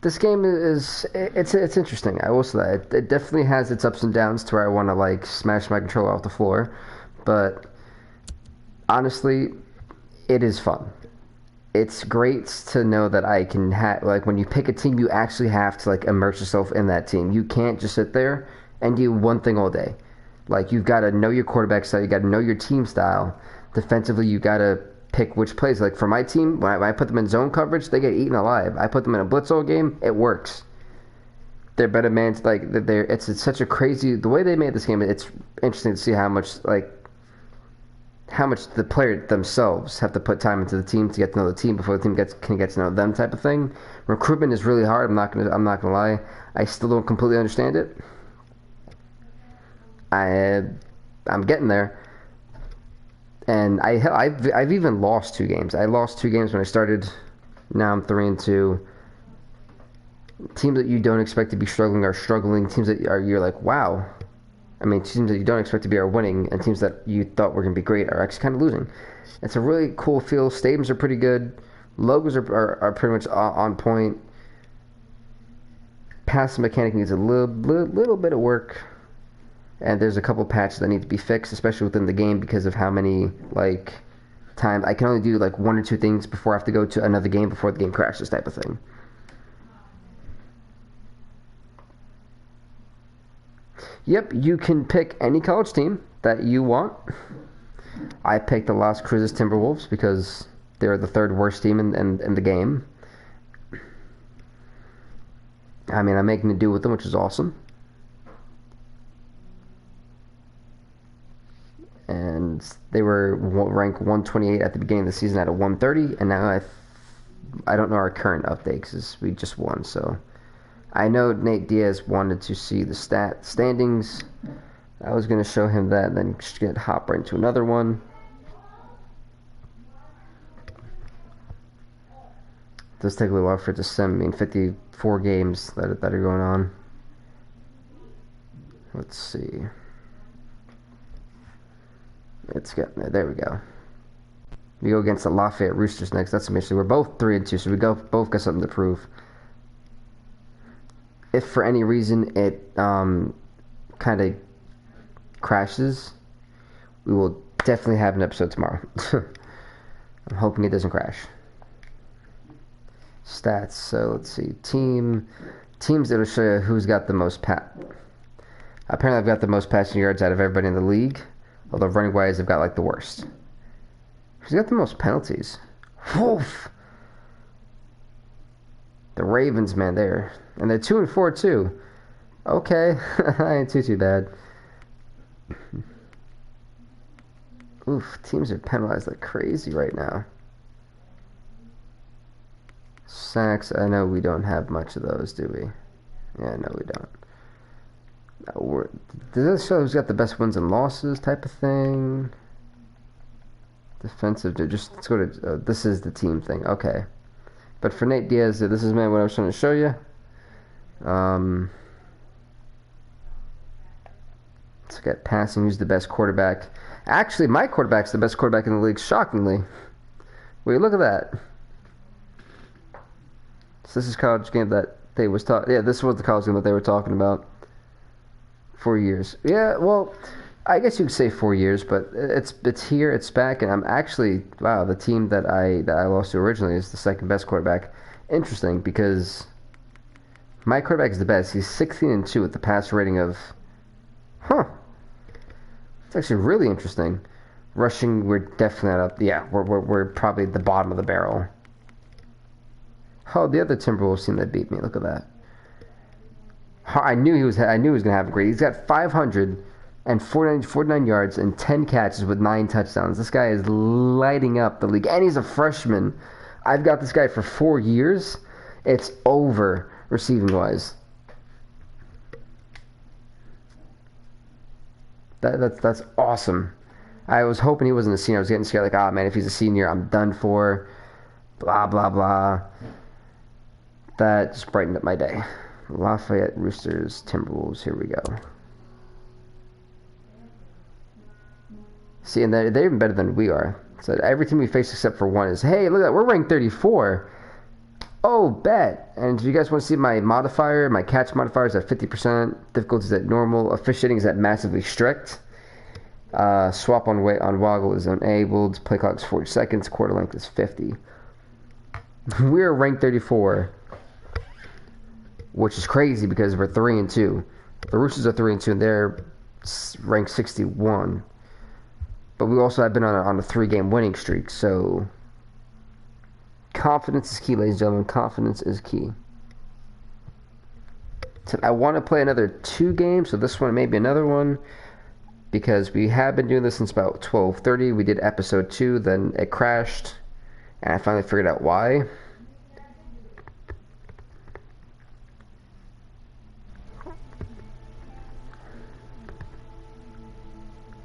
this game is it's interesting. I will say that it definitely has its ups and downs to where I want to like smash my controller off the floor, but honestly, it is fun. It's great to know that I can have, like, when you pick a team, you actually have to like immerse yourself in that team. You can't just sit there and do one thing all day. Like, you've got to know your quarterback style, you got to know your team style. Defensively, you got to pick which plays. Like for my team, when I put them in zone coverage, they get eaten alive. I put them in a blitz all game, it works. They're better man. Like it's such a crazy the way they made this game. It's interesting to see how much the player themselves have to put time into the team to get to know the team before the team can get to know them, type of thing. Recruitment is really hard. I'm not gonna lie. I still don't completely understand it. I'm getting there. And I've even lost 2 games. I lost 2 games when I started. Now I'm 3-2. Teams that you don't expect to be struggling are struggling. Teams that you're like, wow. I mean, teams that you don't expect to be are winning, and teams that you thought were going to be great are actually kind of losing. It's a really cool feel. Stadiums are pretty good. Logos are pretty much on point. Pass mechanic needs a little bit of work. And there's a couple patches that need to be fixed, especially within the game, because of how many, like, times I can only do, like, 1 or 2 things before I have to go to another game before the game crashes, type of thing. Yep, you can pick any college team that you want. I picked the Las Cruces Timberwolves because they're the 3rd worst team in the game. I mean, I'm making a deal with them, which is awesome. And they were ranked 128 at the beginning of the season at a 130, and now I don't know our current update because we just won. So I know Nate Diaz wanted to see the standings. I was going to show him that, and then just hop right into another one. It does take a little while for it to send. I mean, 54 games that are going on. Let's see. It's getting there. There we go. We go against the Lafayette Roosters next. That's amazing. We're both 3-2, so we both got something to prove. If for any reason it kind of crashes, we will definitely have an episode tomorrow. I'm hoping it doesn't crash. Stats. So let's see. Teams. It'll show you who's got the most Apparently, I've got the most passing yards out of everybody in the league. Although running wise, I've got like the worst. Who's got the most penalties? Woof! The Ravens, man, and they're 2-4 too. Okay, ain't too bad. Oof, teams are penalized like crazy right now. Sacks, I know we don't have much of those, do we? Yeah, no, we don't. Does this show who's got the best wins and losses type of thing? Defensive, just let's go to, this is the team thing, okay. But for Nate Diaz, this is what I was trying to show you. Let's get passing, who's the best quarterback. Actually, my quarterback's the best quarterback in the league, shockingly. Wait, look at that. So this is college game that they was talking, yeah, this was the college game that they were talking about. 4 years. Yeah, well, I guess you could say 4 years, but it's here, it's back, and I'm actually, wow, the team that I lost to originally is the 2nd best quarterback. Interesting, because my quarterback is the best. He's 16-2 with the passer rating of, it's actually really interesting. Rushing, we're definitely not up. Yeah, we're probably at the bottom of the barrel. Oh, the other Timberwolves team that beat me. Look at that. I knew he was going to have a great. He's got 549 yards and 10 catches with 9 touchdowns. This guy is lighting up the league, and he's a freshman. I've got this guy for 4 years. It's over receiving wise. That's awesome. I was hoping he wasn't a senior. I was getting scared, like, ah, man, if he's a senior, I'm done for. Blah, blah, blah. That just brightened up my day. Lafayette, Roosters, Timberwolves. Here we go. See, and they're even better than we are. So every team we face except for one is, hey, look at that, we're ranked 34. Oh, bet. And if you guys want to see my modifier, my catch modifier is at 50%, difficulty is at normal, officiating is at massively strict, swap on woggle is enabled, play clock is 40 seconds, quarter length is 50. We're ranked 34, which is crazy because we're 3-2. The Roosters are 3-2, and they're ranked 61. But we also have been on a 3-game winning streak, so confidence is key, ladies and gentlemen. Confidence is key. So I want to play another 2 games, so this one may be another one, because we have been doing this since about 12:30. We did episode 2, then it crashed, and I finally figured out why.